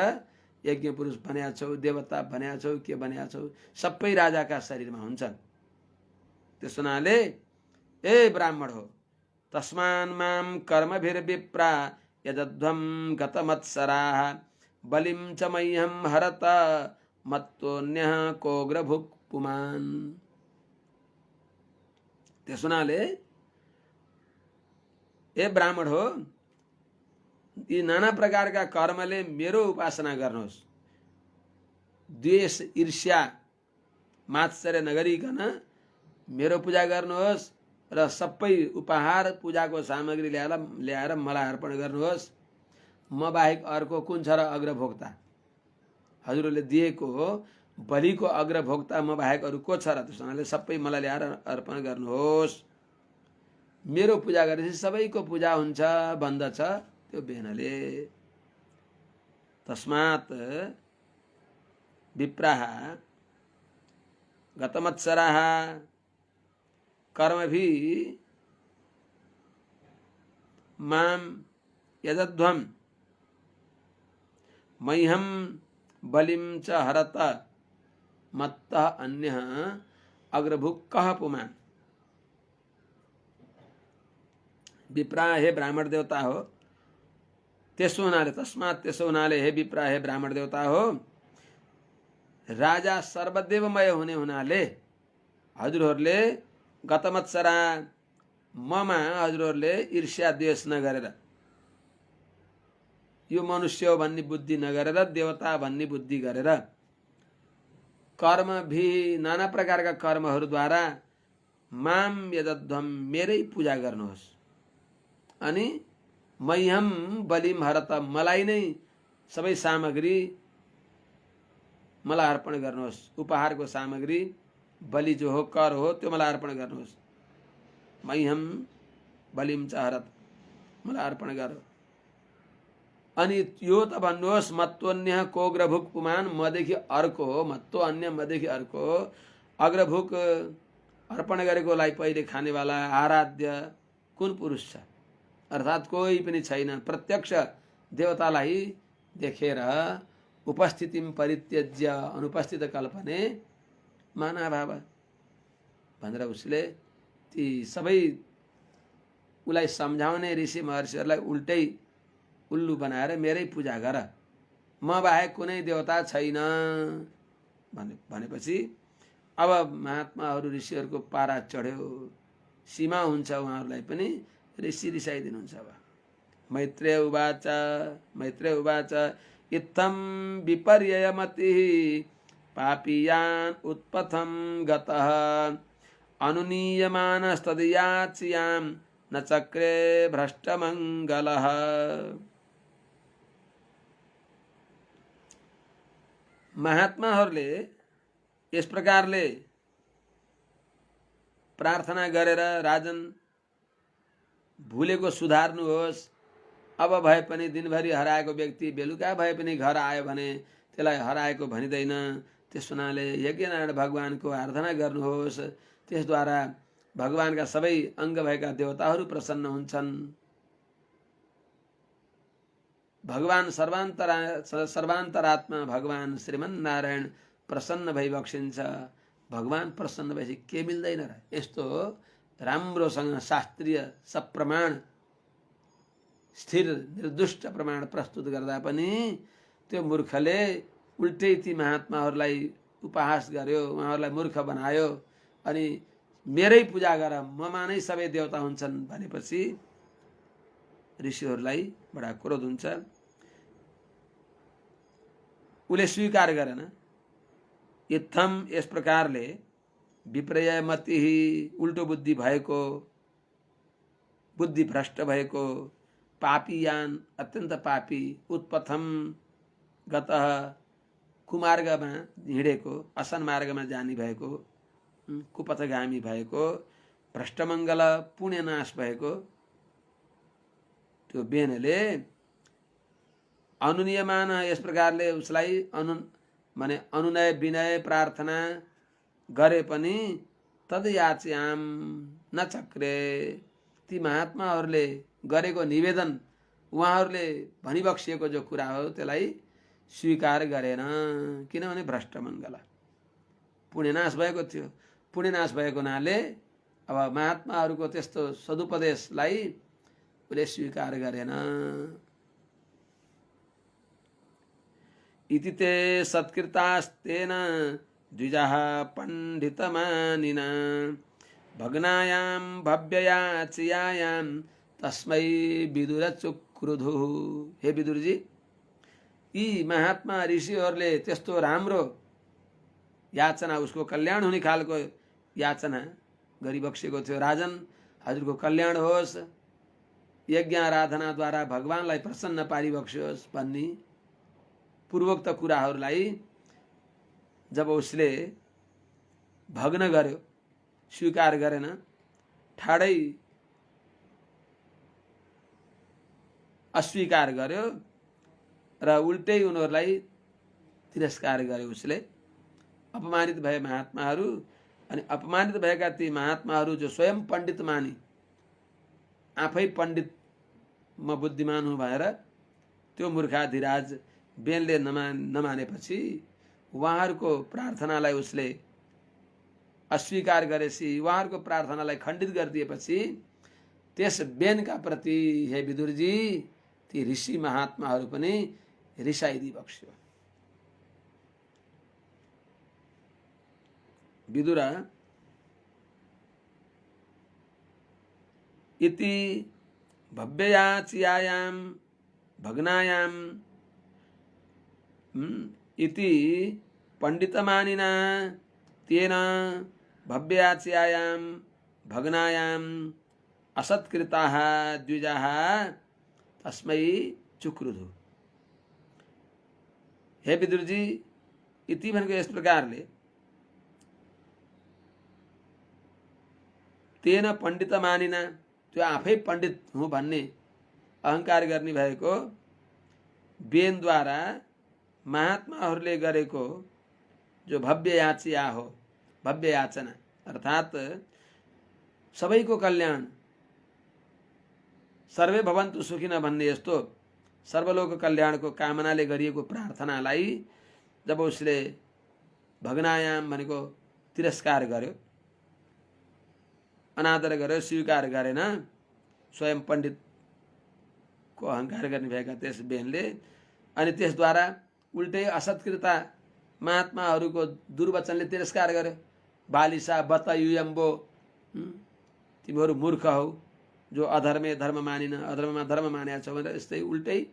A: यज्ञ पुरुष बन्या छौ, देवता बन्या छौ, के बन्या छौ, सबै राजाका शरीरमा हुन्छन्। त्यस हुनाले ए ब्राह्मण हो, तस्मान् मां कर्मभिर्विप्रा यदध्वं गतमत्सराः बलिं च मह्यं हरत मत्तोऽन्यः कोग्रभुक् पुमान्। त्यस हुनाले ए ब्राह्मण हो, यी नाना प्रकारका कर्मले मेरो उपासना गर्नुहोस्। द्वेष, ईर्ष्या, मात्सर्य नगरिकन मेरो पूजा गर्नुहोस् र सबै उपहार पूजाको सामग्री ल्याएर मलाई अर्पण गर्नुहोस्। म बाहेक अर्को कुन छ र अग्रभोक्ता? हजुरले दिएको बलिको अग्रभोक्ता म बाहेक अरू को छ र? त्यसैले सबै मलाई ल्याएर अर्पण गर्नुहोस्। मेरो पूजा गरेपछि सबैको पूजा हुन्छ, बन्दछ त्यो बेनले। तस्मात् विप्राः गतमत्सराः कर्मभिः मां यदध्वं मह्यं बलिं च हरत मत्तः अन्यः अग्रभुक्कः पुमान्। विप्रा हे ब्राह्मण देवता हो, त्यसो हुनाले तस्मात् त्यसो हुनाले हे विप्रा हे ब्राह्मण देवता हो, राजा सर्वदेवमय हुने हुनाले हजुरहरूले गतमत्सरा ममा हजुरहरूले ईर्ष्या द्वेष नगरेर, यो मनुष्य हो भन्ने बुद्धि नगरेर, देवता भन्ने बुद्धि गरेर कर्म भी नाना प्रकारका कर्महरूद्वारा माम यदध्वम मेरै पूजा गर्नुहोस्। अनि मह्यम बलिम हरत मलाई नै सबै सामग्री मलाई अर्पण गर्नुहोस्। उपहारको सामग्री बलि जो हो, कर हो, त्यो मलाई अर्पण गर्नुहोस्। मह्यम बलिम च हरत मलाई अर्पण गर। अनि यो त भन्नुहोस् मत्तोन्य कोग्रभुक पुमान, मदेखि अर्को मत्तो अन्य मदेखि अर्को अग्रभुक अर्पण गरेकोलाई पहिले खानेवाला आराध्य कुन पुरुष छ? अर्थात् कोही पनि छैन। प्रत्यक्ष देवतालाई देखेर उपस्थितिम परित्यज्य अनुपस्थित कल्पने मानाभाव भनेर उसले ती सबै उसलाई सम्झाउने ऋषि महर्षिहरूलाई उल्टै उल्लु बनाएर मेरै पूजा गर, म बाहेक कुनै देवता छैन भनेपछि अब महात्माहरू ऋषिहरूको पारा चढ्यो, सीमा हुन्छ उहाँहरूलाई पनि ऋषि रिसाइदिनुहुन्छ। अब मैत्रेय उवाच इत्थं विपर्ययमतिः पापीयान् उत्पथं गतः अनुनीयमानस्तदयाच्यां न चक्रे भ्रष्टमङ्गलः। महात्माहरूले यस प्रकारले प्रार्थना गरेर राजन भुलेको सुधार्नुहोस्, अब भए पनि दिनभरि हराएको व्यक्ति बेलुका भए पनि घर आयो भने त्यसलाई हराएको भनिँदैन। त्यस हुनाले यज्ञनारायण भगवानको आराधना गर्नुहोस्, त्यसद्वारा भगवानका सबै अङ्ग भएका देवताहरू प्रसन्न हुन्छन्। भगवान सर्वान्तरात्मा भगवान श्रीमन्नारायण प्रसन्न भई बक्सिन्छ। भगवान प्रसन्न भएपछि के मिल्दैन र? यस्तो राम्रोसँग शास्त्रीय सप्रमाण स्थिर निर्दुष्ट प्रमाण प्रस्तुत गर्दा पनि त्यो मूर्खले उल्टै ती महात्माहरूलाई उपहास गर्यो, उहाँहरूलाई मूर्ख बनायो। अनि मेरै पूजा गर, ममा नै सबै देवता हुन्छन् भनेपछि ऋषिहरूलाई बडा क्रोध हुन्छ। उसले स्वीकार गरेन। इत्थम यस प्रकारले विपर्यमति उल्टो बुद्धि भएको, बुद्धि भ्रष्ट भएको, पापीयान अत्यन्त पापी, उत्पथम गतः कुमार्गमा हिँडेको, असन मार्गमा जाने भएको, कुपथगामी भएको, भ्रष्टमङ्गल पुण्यनाश भएको त्यो बेनले अनुनियमान यस प्रकारले उसलाई अनुनय विनय प्रार्थना गरे पनि तदयाच्याम न चक्रे, ती महात्माहरूले गरेको निवेदन, उहाँहरूले भनिबक्सिएको जो कुरा हो त्यसलाई स्वीकार गरेन। किनभने भ्रष्टमङ्गल पुण्यनाश भएको थियो। पुण्यनाश भएको हुनाले अब महात्माहरूको त्यस्तो सदुपदेशलाई उसले स्वीकार गरेन। इति ते सत्कृतास्तेन द्विजः पण्डितमानिना भग्नायां भव्ययाचियायां तस्मै विदुरचुक्रुधुः। हे विदुरजी, यी महात्मा ऋषिहरूले त्यस्तो राम्रो याचना, उसको कल्याण हुने खालको याचना गरिबक्सेको थियो। राजन, हजुरको कल्याण होस्, यज्ञ आराधनाद्वारा भगवानलाई प्रसन्न पारिबक्स्योस् भन्ने पूर्वोक्त कुराहरूलाई जब उसले भग्न गर्यो, स्वीकार गरेन, ठाडै अस्वीकार गर्यो र उल्टै उनीहरूलाई तिरस्कार गर्यो उसले। अपमानित भए महात्माहरू, अनि अपमानित भएका ती महात्माहरू जो स्वयं पण्डित मानी, आफै पण्डित म बुद्धिमान हुँ भएर त्यो मूर्खाधिराज बेनले नमानेपछि उहाँहरूको प्रार्थनालाई उसले अस्वीकार गरेपछि, उहाँहरूको प्रार्थनालाई खण्डित गरिदिएपछि त्यस बेनका प्रति हे विदुरजी ती ऋषि महात्माहरू पनि रिसाइदिई बक्स्यो। विदुर इति भव्ययाचियायां भग्नायां इति पंडितमानिना तेन भव्ययाचियायां भग्नायां असत्कृताः द्विजाः तस्मै चुक्रुधु। हे विदुरजी, इति भनेको यस प्रकारले तेन पण्डित मानिना, त्यो आफै पण्डित हुँ भन्ने अहंकार गर्ने भएको बेनद्वारा महात्माहरूले गरेको जो भव्य याचिया हो, भव्य याचना अर्थात सबैको कल्याण, सर्वे भवन्तु सुखिनः भन्ने यस्तो सर्वलोक कल्याणको कामनाले गरिएको प्रार्थनालाई जब उसले भग्नायाम भनेको तिरस्कार गर्यो, अनादर गर्यो, स्वीकार गरेन, स्वयं पण्डितको अहंकार गर्ने भएका त्यस बेनले, अनि त्यसद्वारा उल्टै असत्कृता महात्माहरूको दुर्वचनले तिरस्कार गर्यो। बालिसा बत युयम्बो, तिमीहरू मूर्ख हौ जो अधर्मे धर्म मानिन, अधर्ममा धर्म मानेका छौ भनेर यस्तै उल्टै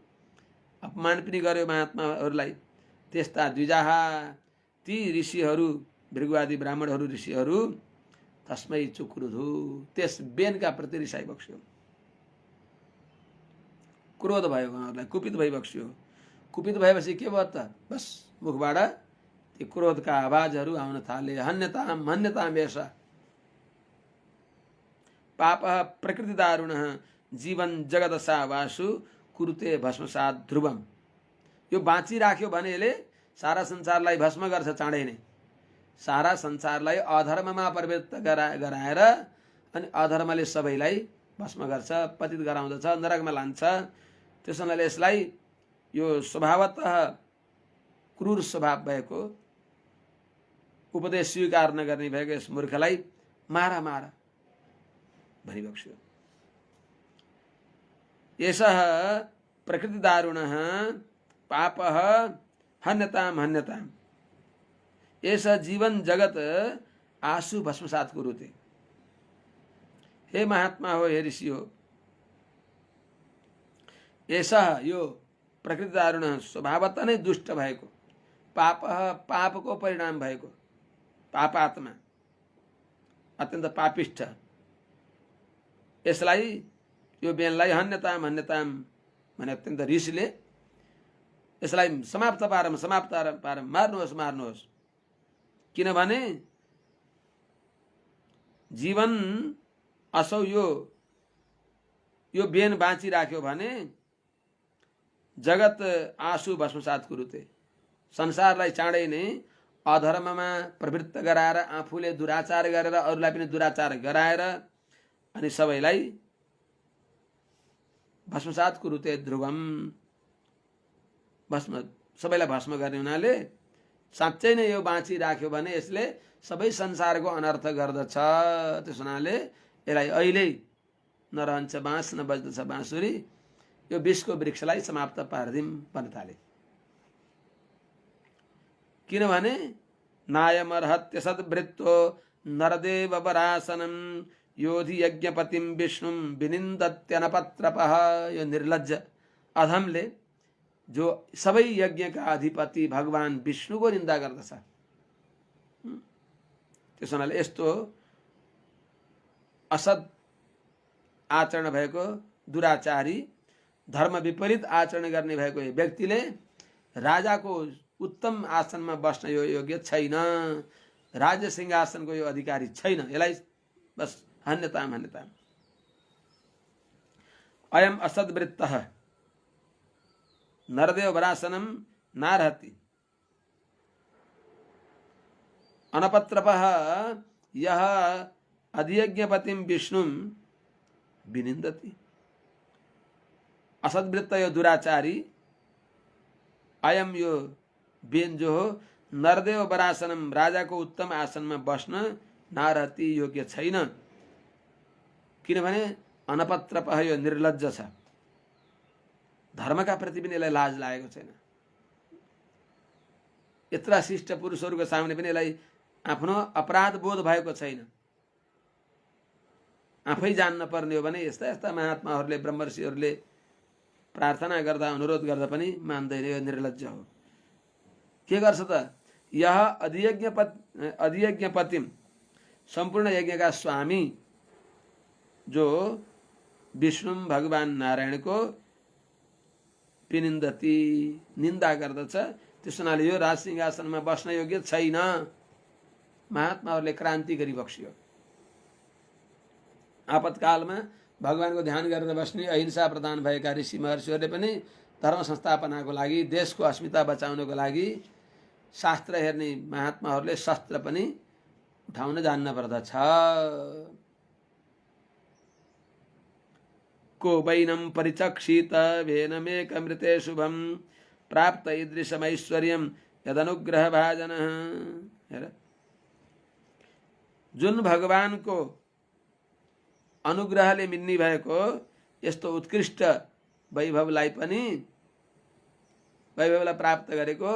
A: अपमान पनि गर्यो महात्माहरूलाई। त्यस्ता द्विजाः, ती ऋषिहरू, भृगुआदि ब्राह्मणहरू ऋषिहरू तस्मै चुक्रुधु, त्यस बेनका प्रति रिसाइ बक्स्यो, क्रोध भयो, उहाँहरूलाई कुपित भइबक्स्यो। कुपित भएपछि के भयो त? बस मुखबाट ती क्रोधका आवाजहरू आउन थाले। हन्यताम हन्यताम एष पापः प्रकृति दारुणः जीवन जगदशा वासु कुरुते भस्मसात ध्रुवम। यो बाँचिराख्यो भने यसले सारा संसारलाई भस्म गर्छ चाँडै नै। सारा संसारलाई अधर्ममा प्रवृत्त गराएर अनि अधर्मले सबैलाई भस्म गर्छ, पतित गराउँदछ, नरकमा लान्छ। त्यस हुनाले यसलाई यो स्वभावतः क्रूर स्वभाव भएको, उपदेश स्वीकार नगर्ने भएको यस मूर्खलाई मारा मारा भनिबक्स्यो। एषः प्रकृति दारुणः पापः हन्यताम हन्यताम। एषः जीवन जगत आशु भस्मसात कुरुते। हे महात्मा हो, हे ऋषि हो, एषः यो प्रकृति दारुण स्वभावतः नै दुष्ट भएको, पापः पापको परिणाम भएको, पापात्मा अत्यन्त पापिष्ठ, यसलाई यो बेनलाई हन्यताम हन्यताम भने अत्यन्त रिसले यसलाई समाप्त पारम समाप्त पारम, मार्नुहोस् मार्नुहोस्। किनभने जीवन असौ यो बेन बाँचिराख्यो भने जगत आशु भस्मसात कुरुते, संसारलाई चाँडै नै अधर्ममा प्रवृत्त गराएर, आफूले दुराचार गरेर अरूलाई पनि दुराचार गराएर अनि सबैलाई भस्मसात कुरुते ध्रुवम, भस्म सबैलाई भस्म गर्ने हुनाले साँच्चै नै यो बाँचिराख्यो भने यसले सबै संसारको अनर्थ गर्दछ। त्यस हुनाले यसलाई अहिले नरहन्छ बाँस न बज्दछ बाँसुरी, यो विषको वृक्षलाई समाप्त पारिदिम भन्न थाले। किनभने नायमर्हत्य सद्वृत्तो नरदेव वरासनम योधि यज्ञपतिम विष्णुम विनिन्दत्यनपत्रपः। यो निर्लज्ज अधमले जो सबै यज्ञका अधिपति भगवान विष्णुको निन्दा गर्दछ। त्यस हुनाले यस्तो असद आचरण भएको, दुराचारी, धर्म विपरीत आचरण गर्ने भएको यो व्यक्तिले राजाको उत्तम आसनमा बस्न यो योग्य छैन, राज्य सिंहासनको यो अधिकारी छैन। यसलाई बस हन्यताम हन्यताम। अयम असद्वृत्तः नरदेव वरासनम नारहति अनपत्रपः यह अधियज्ञपतिम विष्णुम विनिन्दति। असद्वृत्त यो दुराचारी, अयम यो बेन जो हो नरदेव वरासनम राजाको उत्तम आसनमा बस्न नारहति योग्य छैन। किनभने अनपत्रपः यो निर्लज्ज छ, धर्मका प्रति पनि यसलाई लाज लागेको छैन। यत्रा शिष्ट पुरुषहरूको सामने पनि यसलाई आफ्नो अपराध बोध भएको छैन। आफै जान्न पर्ने हो भने यस्ता यस्ता महात्माहरूले, ब्रह्मर्षिहरूले प्रार्थना गर्दा, अनुरोध गर्दा पनि मान्दैन, यो निर्लज्ज हो। के गर्छ त? यह अधियज्ञपतिम सम्पूर्ण यज्ञका स्वामी जो विष्णु भगवान नारायणको विनिन्दति निन्दा गर्दछ। त्यस हुनाले यो राज सिंहासनमा बस्न योग्य छैन। महात्माहरूले क्रान्ति गरी बक्सियो। आपतकालमा भगवानको ध्यान गरेर बस्ने अहिंसा प्रदान भएका ऋषि महर्षिहरूले पनि धर्म संस्थापनाको लागि, देशको अस्मिता बचाउनको लागि शास्त्र हेर्ने महात्माहरूले शस्त्र पनि उठाउन जान्न पर्दछ। को वैनम परिचक्षित वेनमेकमृते शुभम प्राप्त ईदृशमैश्वर्यम यदनुग्रह भाजन। हेर, जुन भगवानको अनुग्रहले मिल्ने भएको यस्तो उत्कृष्ट वैभवलाई पनि, वैभवलाई प्राप्त गरेको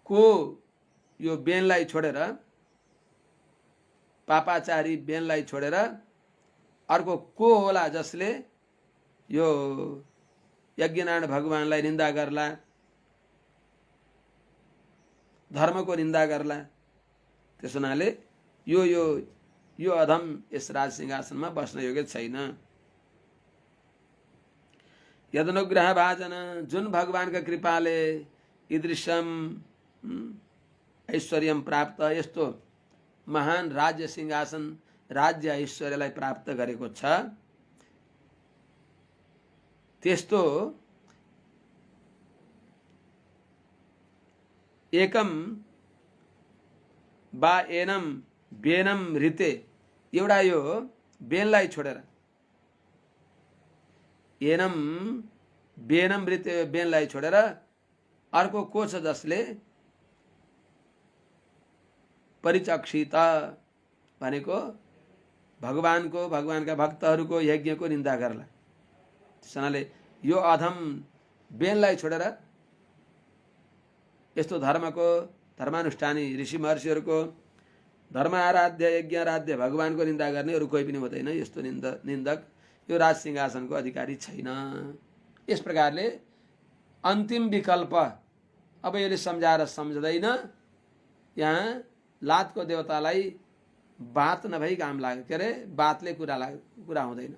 A: को यो बेनलाई छोडेर, पापाचारी बेनलाई छोडेर अर्को को होला जसले यो यज्ञनारायण भगवानलाई निन्दा गर्ला, धर्मको निन्दा गर्ला। त्यस हुनाले यो अधम यस राज सिंहासनमा बस्न योग्य छैन। यदनुग्रह भाजन, जुन भगवानका कृपाले ईदृशम ऐश्वर्यम प्राप्त, यस्तो महान राज्य सिंहासन, राज्य ऐश्वर्यलाई प्राप्त गरेको छ, त्यस्तो एकम बा एनम बेनम ऋते एउटा यो बेनलाई छोडेर एनम बेनम ऋते बेनलाई छोडेर अर्को को छ जसले परिचक्षिता भनेको भगवानका भक्तहरूको यज्ञको निन्दा गर्ला। त्यसैले यो अधम बेनलाई छोडेर यस्तो धर्मानुष्ठानी ऋषि महर्षिहरूको धर्म आराध्य यज्ञ आराध्य भगवानको निन्दा गर्ने अरू कोही पनि हुँदैन। यस्तो निन्दक यो राज सिंहासनको अधिकारी छैन। यस प्रकारले अन्तिम विकल्प अब यसले सम्झाएर सम्झदैन। यहाँ लातको देवतालाई बात नभई काम लाग्यो, के अरे बातले कुरा हुँदैन,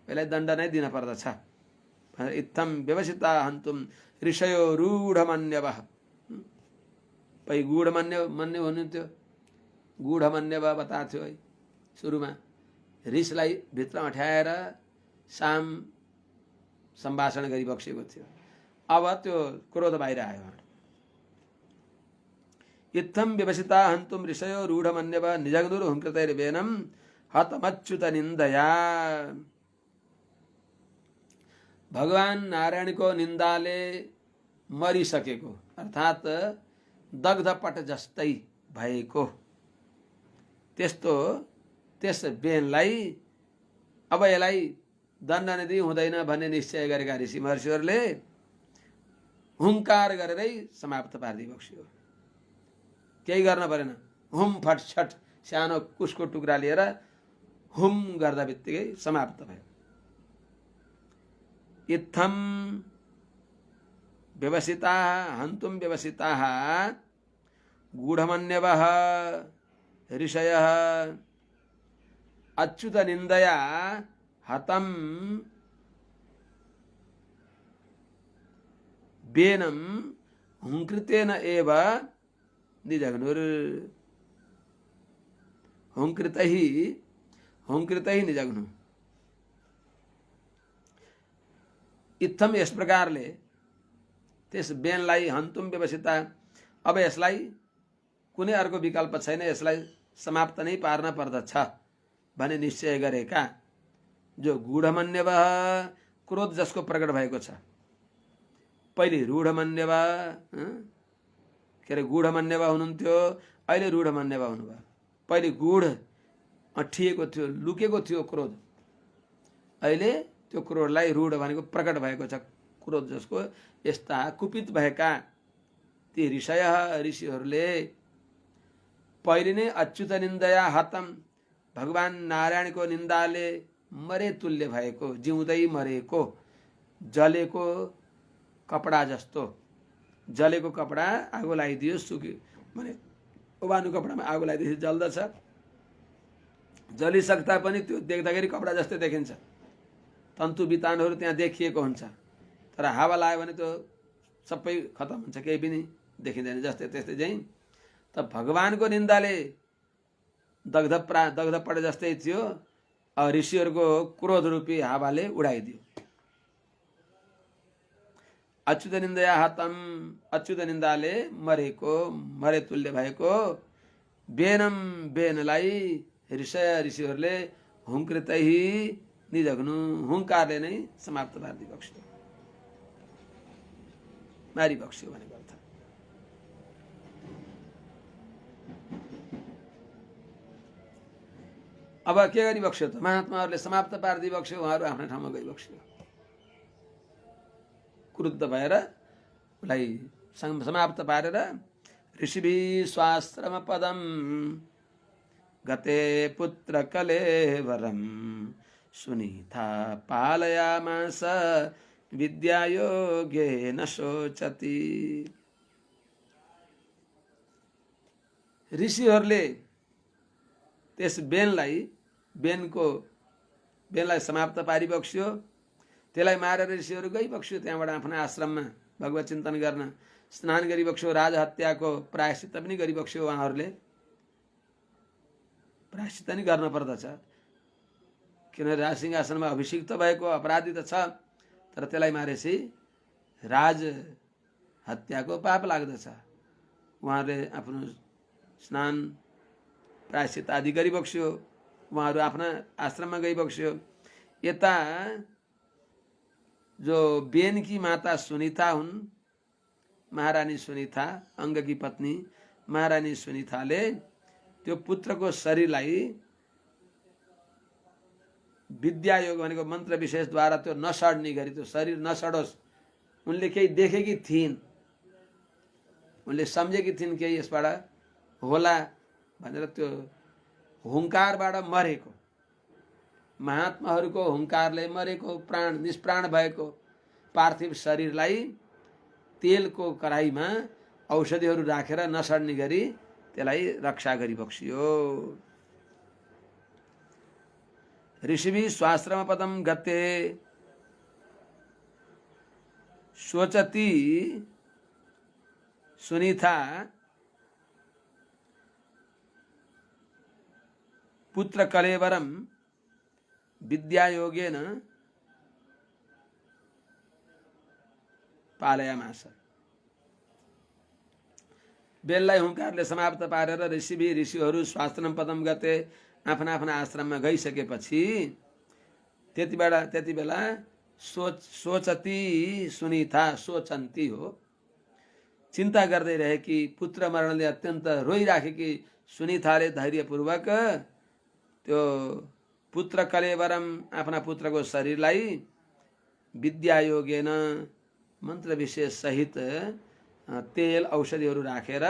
A: यसलाई दण्ड नै दिन पर्दछ। इत्थम व्यवसिता हन्तुम ऋषयो रूढमन्यवः। पै गूढमन्य हुनुहुन्थ्यो, गूढमन्यव बताएको थियो है सुरुमा। रिसलाई भित्र अँठ्याएर साम सम्भाषण गरिबक्सेको थियो। अब त्यो क्रोध बाहिर आयो। इत्थम व्यवसिता हन्तुम ऋषयो रूढमन्यव निजग्नुर हुङ्कृतैर्वेनम हतमच्युत निन्दया। भगवान नारायणको निन्दाले मरिसकेको अर्थात् दग्धपट जस्तै भएको त्यस बेनलाई अब यसलाई दण्ड नदिई हुँदैन भन्ने निश्चय गरेका ऋषि महर्षिहरूले हुङ्कार गरेरै समाप्त पारिदिबक्स्यो। केही गर्न परेन, हुम फट छट सानो कुसको टुक्रा लिएर हुम गर्दा बित्तिकै समाप्त भयो। इत्थम व्यवसिताः हन्तुम व्यवसिताः गूढमन्यवः ऋषयः अच्युत निन्दया हतम बेनम हुङ्कृतेन एव निजग्नुर। हुङ्कृतै निजग्नु। इत्थम यस प्रकारले त्यस बेनलाई हन्तुम व्यवसिता, अब यसलाई कुनै अर्को विकल्प छैन, यसलाई समाप्त नै पार्न पर्दछ भने निश्चय गरेका जो गूढमन्यव क्रोध जसको प्रकट भएको छ। पहिले रूढमन्यव के अरे गूढमन्यव हुनुहुन्थ्यो, अहिले रूढमन्यव हुनुभयो। पहिले गूढ अठिएको थियो, लुकेको थियो क्रोध, अहिले त्यो क्रोधलाई रूढ भनेको प्रकट भएको छ क्रोध जसको। यस्ता कुपित भएका ती ऋषिहरूले पहिले नै अच्युत निन्दया हतम भगवान नारायणको निन्दाले मरे तुल्य भएको, जिउँदै मरेको, जलेको कपडा जस्तो। जलेको कपडा आगो लगाइदियो सुक्यो भने ओभानो कपडामा आगो लगाइदिएपछि जल्दछ, जलिसक्दा पनि त्यो देख्दाखेरि कपडा जस्तै देखिन्छ, तन्तु बितानहरू त्यहाँ देखिएको हुन्छ, तर हावा लाग्यो भने त्यो सबै खतम हुन्छ, केही पनि देखिँदैन। जस्तै त्यस्तै चाहिँ त भगवानको निन्दाले दग्धपट जस्तै थियो, ऋषिहरूको क्रोध रूपी हावाले उडाइदियो। अच्युत निन्दया हतम, अच्युत निन्दाले मरेको, मरे तुल्य भएको बेनलाई ऋषिहरूले हुङ्कृतै निजग्नु हुङ्कारले नै समाप्त पारिदिबक्स्यो, मारिबक्स्यो भनेको अर्थ। अब के गरिबक्स्यो त? महात्माहरूले समाप्त पारिदिबक्स्यो, उहाँहरू आफ्नो ठाउँमा गइबक्स्यो। क्रुद्ध भएर उसलाई समाप्त पारेर ऋषिभि स्वाश्रम पदम गते पुत्र कलेवरम सुनीता पालयामास विद्यायोगे न शोचति। ऋषिहरूले त्यस बेनलाई समाप्त पारिबक्स्यो। त्यसलाई मारेर ऋषिहरू गइबक्स्यो त्यहाँबाट आफ्नो आश्रममा भगवत चिन्तन गर्न। स्नान गरिबक्स्यो, राजहत्याको प्रायश्चित पनि गरिबक्स्यो। उहाँहरूले प्रायश्चित पनि गर्न पर्दछ, किनभने राजसिंहासनमा अभिषिक्त भएको अपराधी त छ, तर त्यसलाई मारेपछि राज हत्याको पाप लाग्दछ। उहाँहरूले आफ्नो स्नान प्रायश्चित आदि गरिबक्स्यो, उहाँहरू आफ्ना आश्रममा गइबक्स्यो। यता जो बेनकी माता सुनिता हुन्, महारानी सुनिता, अङ्गकी पत्नी महारानी सुनिताले त्यो पुत्रको शरीरलाई विद्यायोग भनेको मन्त्र विशेषद्वारा त्यो नसड्ने गरी, त्यो शरीर नसडोस्, उनले केही देखेकी थिइन्, उनले सम्झेकी थिइन् केही यसबाट होला भनेर त्यो हुङ्कारबाट मरेको, महात्माहरूको हुङ्कारले मरेको, प्राण निष्प्राण भएको पार्थिव शरीरलाई तेलको कराईमा औषधिहरू राखेर नसड्ने गरी त्यसलाई रक्षा गरिबक्सियो। ऋषिभिः स्वाश्रम पदम गते शोचती सुनीता पुत्र कलेवरम विद्यायोगेन पालयामास। बेललाई हुङ्कारले समाप्त पारेर ऋषिहरू स्वाश्रम पदम गते आफ्ना आफ्ना आश्रममा गइसकेपछि त्यति बेला सोचती सुनिता, सोचन्ती हो, चिन्ता गर्दै रहेकी, पुत्र मरणले अत्यन्त रोइराखेकी सुनिताले धैर्यपूर्वक त्यो पुत्र कलेवरम आफ्ना पुत्रको शरीरलाई विद्यायोगेन मन्त्र विशेष सहित तेल औषधिहरू राखेर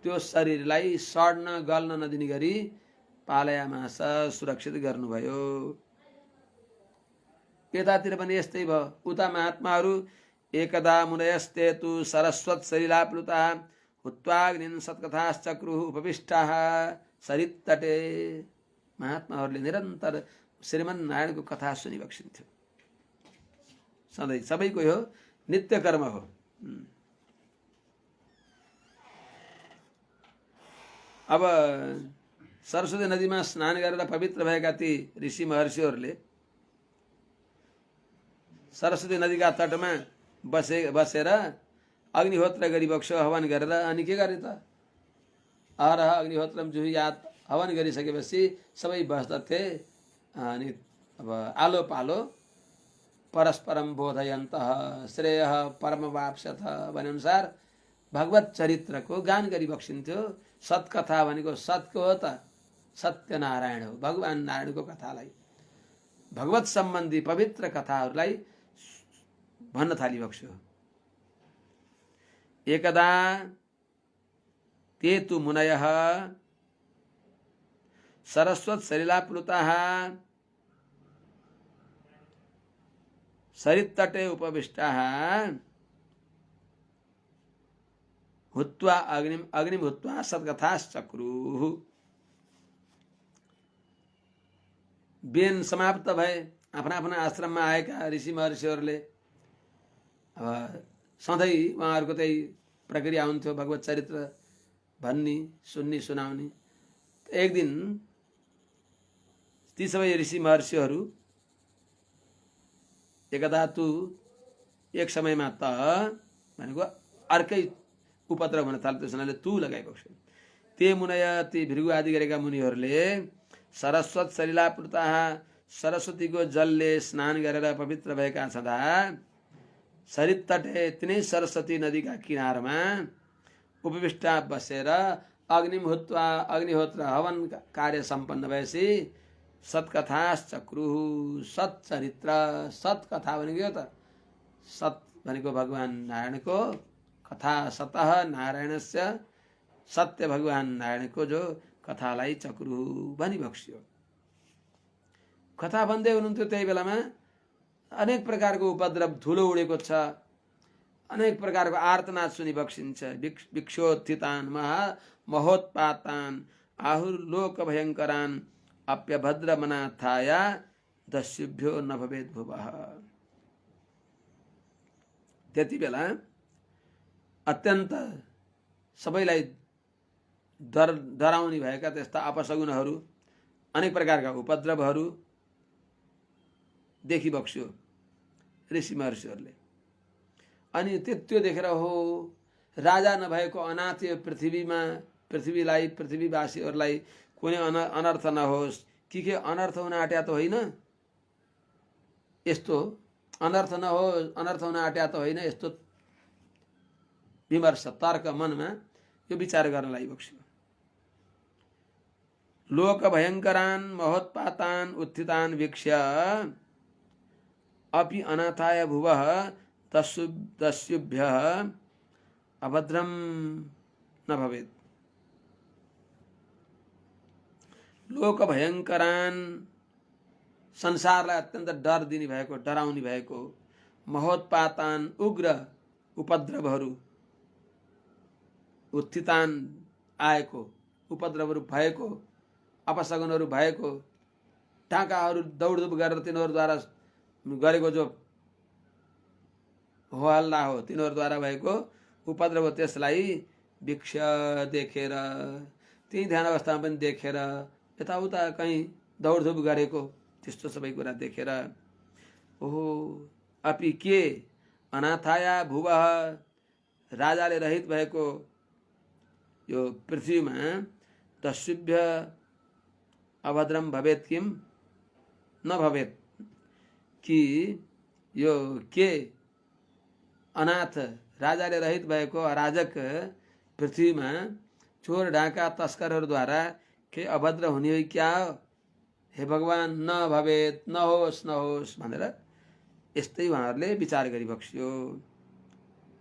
A: त्यो शरीरलाई सड्न गल्न नदिने गरी पालयामास, सुरक्षित गर्नुभयो। यतातिर पनि यस्तै भयो। उता महात्माहरू एकदा मुनयस्ते तु सरस्वत सलिलाप्लुता हुत्वाग्निन् सत्कथाश्चक्रुः उपविष्टाः सरित्तटे। महात्माहरूले निरन्तर श्रीमन्नारायणको कथा सुनिबक्सिन्थ्यो। सधैँ सबैको यो नित्य कर्म हो। अब सरस्वती नदीमा स्नान गरेर पवित्र भएका ती ऋषि महर्षिहरूले सरस्वती नदीका तटमा बसेर अग्निहोत्र गरिबक्स्यो, हवन गरेर। अनि के गरे त? अहरह अग्निहोत्रम जुहुयात, हवन गरिसकेपछि सबै बस्दथे। अनि अब आलो पालो परस्परम बोधयन्तः श्रेयः परमवाप्स्यथ भनेअनुसार भगवत चरित्रको गान गरिबक्सिन्थ्यो। सत्कथा भनेको सतको हो त, सत्यनारायण हो, भगवान नारायणको कथालाई, भगवत सम्बन्धी पवित्र कथाहरूलाई भन्न थालिबक्स्यो। एकदा ते तु मुनयः सरस्वत सलिलाप्लुताः सरित्तटे उपविष्टाः हुत्वा अग्निम हुत्वा सत्कथाश्चक्रुः। बेन समाप्त भए, आफ्ना आफ्ना आश्रममा आएका ऋषि महर्षिहरूले अब सधैँ उहाँहरूको त्यही प्रक्रिया हुन्थ्यो, भगवत चरित्र भन्ने, सुन्ने, सुनाउने। एक दिन ती सबै ऋषि महर्षिहरू एकदा तु, एक समयमा त भनेको अर्कै उपद्रव हुन थाल्यो, त्यसैले तु लगाइबक्स्यो। ते मुनय, ती भृगु आदि गरेका मुनिहरूले सरस्वत सलिलाप्लुताः, सरस्वतीको जलले स्नान गरेर पवित्र भएका छँदा सरित्तटे, तिनै सरस्वती नदीका किनारमा उपविष्टा बसेर अग्निहुत्वा, अग्निहोत्र हवन कार्य सम्पन्न भएपछि सत्कथाश्चक्रुः, सच्चरित्र, सत्कथा भनेको त सत भनेको भगवान नारायणको कथा, सतः नारायणस्य, सत्य भगवान नारायणको जो कथालाई चक्रुः भनिबक्स्यो। कथा भन्दै हुनुहुन्थ्यो। त्यही बेलामा अनेक प्रकारको उपद्रव, धुलो उडेको छ, अनेक प्रकारको आर्तनाद सुनिबक्सिन्छ। विक्षोत्थितान् महोत्पातान् आहुर्लोक भयङ्करान् अप्यभद्रमनाथाया दस्युभ्यो न भवेद भुवः। त्यति बेला अत्यन्त सबैलाई डराउने भएका त्यस्ता अपशगुनहरू, अनेक प्रकारका उपद्रवहरू देखिबक्स्यो। ऋषि महर्षिहरूले। अनि त्यो देखेर हो राजा नभएको अनाथ यो पृथ्वीलाई पृथ्वीवासीहरूलाई कुनै अनर्थ नहोस्। के अनर्थ हुन आँट्या त होइन, यस्तो अनर्थ हुन आँट्या त होइन, यस्तो विमर्श तर्क मनमा यो विचार गर्न लागिबक्स्यो। लोक भयङ्करान् महोत्पातान् उत्थितान् वीक्ष्य अपि अनाथाय भुवः दस्युभ्यः अभद्रम न भवेत्। लोक भयङ्करान्, संसारलाई अत्यन्त डर दिने भएको, डराउने भएको, महोत्पातान्, उग्र उपद्रवहरू, उत्थितान्, आएको, उपद्रवहरू भएको, अपशगुनहरू भएको, टाकाहरू दौडधुप गरेर तिनीहरूद्वारा गरेको जो हो हल्ला हो, तिनीहरूद्वारा भएको उपद्रव, त्यसलाई वीक्ष्य देखेर, त्यही ध्यान अवस्थामा पनि देखेर, यताउता कहीँ दौडधुप गरेको त्यस्तो सबै कुरा देखेर, ओहो अपि के अनाथाया भुवः, राजाले रहित भएको यो पृथ्वीमा दस्युभ्य अभद्रम भवेत् किम न भवेत्, कि यो के अनाथ राजाले रहित भएको अराजक पृथ्वीमा चोर ढाका तस्करहरूद्वारा के अभद्र हुने हो क्या? हे भगवान न भवेत्, नहोस् भनेर यस्तै उहाँहरूले विचार गरिबक्स्यो।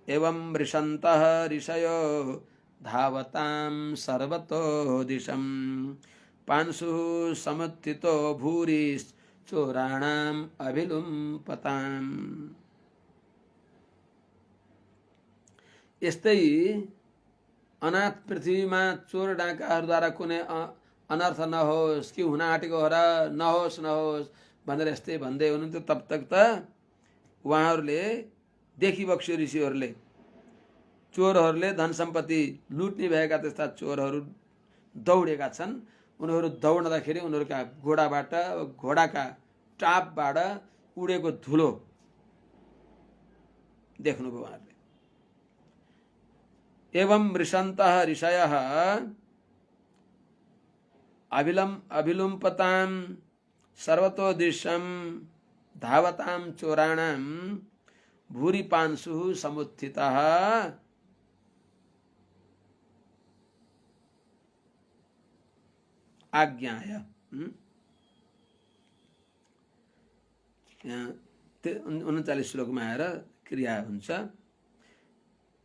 A: एवं वृषन्तः ऋषयो धावतां सर्वतो दिशं पांशुः समुत्थितो भूरिश्चोराणाम् अभिलुम्पताम्। यस्तै अनाथ पृथ्वीमा चोर डाकाहरूद्वारा कुनै अनर्थ नहोस्, कि हुन आँटेको हो र नहोस् भनेर यस्तै भन्दै हुनुहुन्थ्यो। तब तक त उहाँहरूले देखिबक्स्यो, ऋषिहरूले, चोरहरूले धन सम्पत्ति लुट्ने भएका त्यस्ता चोरहरू दौडेका छन्। उनीहरू दौड्दाखेरि उनीहरूका घोडाबाट, घोडाका टापबाट उडेको धुलो देख्नुभयो उहाँहरूले। एवं वृषन्तः ऋषयः अभिलुम्पतां सर्वतो दृश्यं धावतां चोराणां भूरि पांशुः समुत्थितः आज्ञाय। 39 श्लोकमा आएर क्रिया हुन्छ।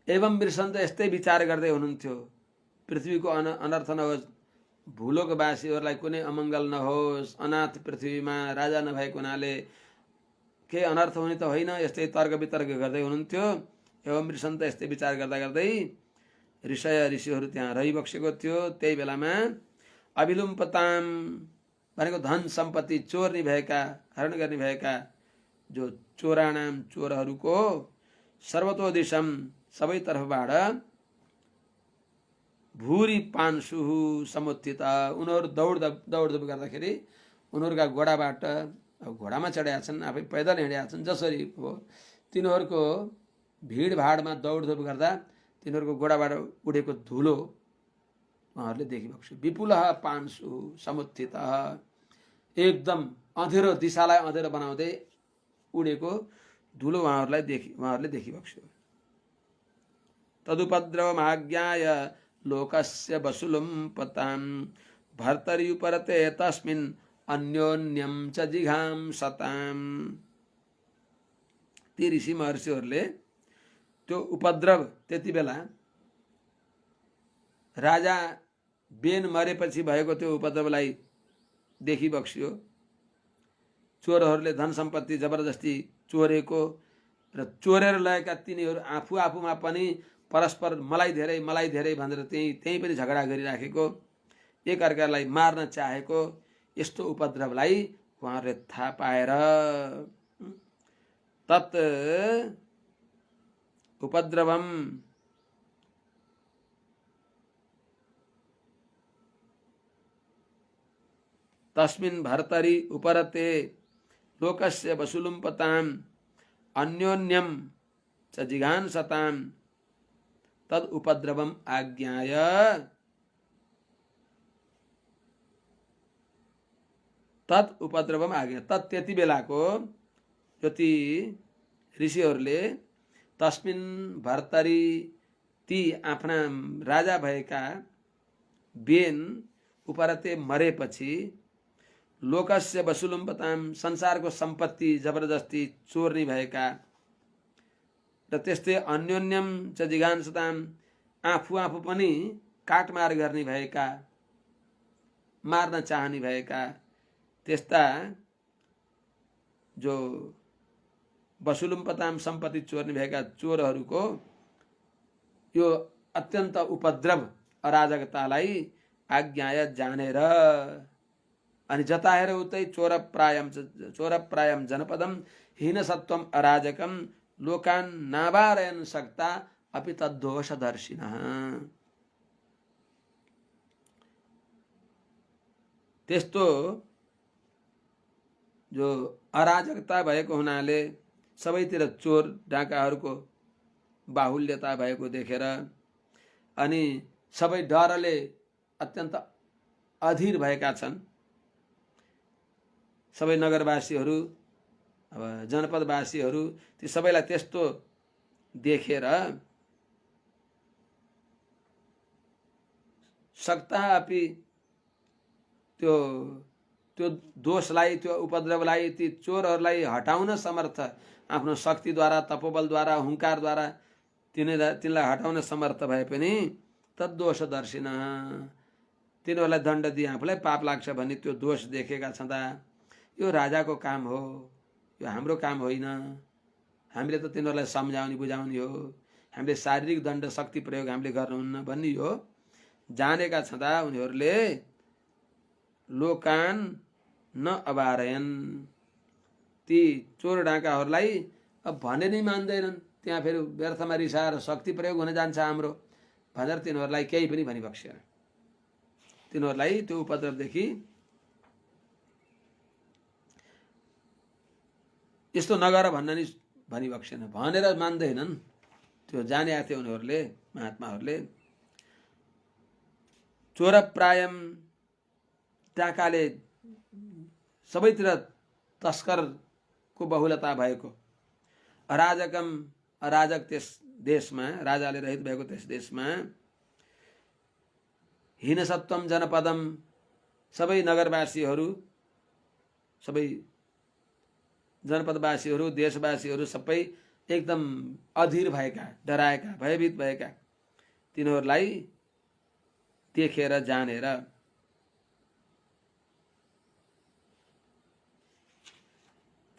A: एवं वृषन्त, यस्तै विचार गर्दै हुनुहुन्थ्यो, पृथ्वीको अनर्थ नहोस्, भूलोकवासीहरूलाई कुनै अमङ्गल नहोस्, अनाथ पृथ्वीमा राजा नभएको हुनाले केही अनर्थ हुने त होइन, यस्तै तर्क वितर्क गर्दै हुनुहुन्थ्यो। एवं वृषन्त, यस्तै विचार गर्दा गर्दै ऋषिहरू त्यहाँ रहिबक्सेको थियो। त्यही बेलामा अभिलुम्पताम भनेको धन सम्पत्ति चोर्ने भएका, हरण गर्ने भएका जो चोराणाम, चोरहरूको सर्वतो दिशम, सबै तर्फबाट भूरि पांशुः समुत्थिता, उनीहरू दौडधुप गर्दाखेरि उनीहरूका घोडाबाट, अब घोडामा चढेका छन्, आफै पैदल हिँडेका छन्, जसरी हो तिनीहरूको भिडभाडमा दौडधुप गर्दा तिनीहरूको घोडाबाट उडेको धुलो उहाँहरूले देखिबक्स्यो। विपुलः पांशुः समुत्थितः, एकदम अँधेरो, दिशालाई अँधेरो बनाउँदै उडेको धुलो उहाँहरूले देखिबक्स्यो। तदुपद्रवमाज्ञाय लोकस्य वसुलुम्पतां भर्तर्युपरते तस्मिन् अन्योन्यं च जिघांसताम्। ती ऋषि महर्षिहरूले त्यो उपद्रव, त्यति बेला राजा बेन मरेपछि भएको त्यो उपद्रवलाई देखिबक्स्यो। चोरहरूले धन सम्पत्ति जबरजस्ती चोरेको र चोरेर लगेका तिनीहरू आफूमा पनि परस्पर मलाई धेरै भनेर त्यही पनि झगडा गरिराखेको, एकअर्कालाई मार्न चाहेको यस्तो उपद्रवलाई उहाँहरूले थाहा पाएर तत् उपद्रवम तस्मिन् भर्तरि उपरते लोकस्य वसुलुम्पतां अन्योन्यम च जिघांसताम तद उपद्रवम आज्ञाय तत् उपद्रवम आज्ञा तत् त्यति बेलाको जति ऋषिहरूले तस्मिन भर्तरी ती आफ्ना राजा भएका बेन उपरते मरेपछि लोकस्य वसुलुम्बताम संसारको सम्पत्ति जबरजस्ती चोर्ने भएका र त्यस्तै अन्योन्यम च जिघांसताम आफू आफू पनि काटमार गर्ने भएका मार्न चाहने भएका त्यस्ता जो वसुलुम्पताम सम्पत्ति चोर्ने भएका चोरहरूको यो अत्यन्त उपद्रव अराजकतालाई आज्ञाय जानेर अनि जताएर उतै चोरप्रायम जनपदम हीनसत्वम अराजकम लोकान नावारयन सक्ता अपि तद्दोषदर्शिनः। त्यस्तो जो अराजकता भएको हुनाले सबैतिर चोर डाकाहरूको बाहुल्यता भएको देखेर अनि सबै डरले अत्यन्त अधीर भएका छन्। सबै नगरवासीहरू अब जनपदवासीहरू ती सबैलाई त्यस्तो देखेर सक्ता अपि त्यो दोषलाई त्यो उपद्रवलाई ती चोरहरूलाई हटाउन समर्थ आफ्नो शक्तिद्वारा तपोबलद्वारा हुङ्कारद्वारा तिनलाई हटाउन समर्थ भए पनि तद्दोषदर्शिन तिनीहरूलाई दण्ड दिए आफूलाई पाप लाग्छ भन्ने त्यो दोष देखेका छँदा यो राजाको काम हो, यो हाम्रो काम होइन। हामीले त तिनीहरूलाई सम्झाउने बुझाउने हो, हामीले शारीरिक दण्ड शक्ति प्रयोग हामीले गर्नुहुन्न भन्ने हो जानेका छँदा उनीहरूले लोकान न अबारयन ती चोर डाकाहरूलाई अब भने नै मान्दैनन्। त्यहाँ फेरि व्यर्थमा रिसाएर शक्ति प्रयोग हुन जान्छ हाम्रो भनेर तिनीहरूलाई केही पनि भनिबक्सेन। तिनीहरूलाई त्यो उपद्रवदेखि यस्तो नगर भन्न नि भनिबक्सेन, भनेर मान्दैनन्। त्यो जाने थिए उनीहरूले महात्माहरूले। चोरप्रायम डाकाले सबैतिर तस्करको बहुलता भएको, अराजकम अराजक त्यस देशमा, राजाले रहित भएको त्यस देशमा, हीनसत्वम जनपदम सबै नगरवासीहरू, सबै जनपदवासीहरू, देशवासीहरू सबै एकदम अधीर भएका, डराएका, भयभीत भएका तिनीहरूलाई देखेर जानेर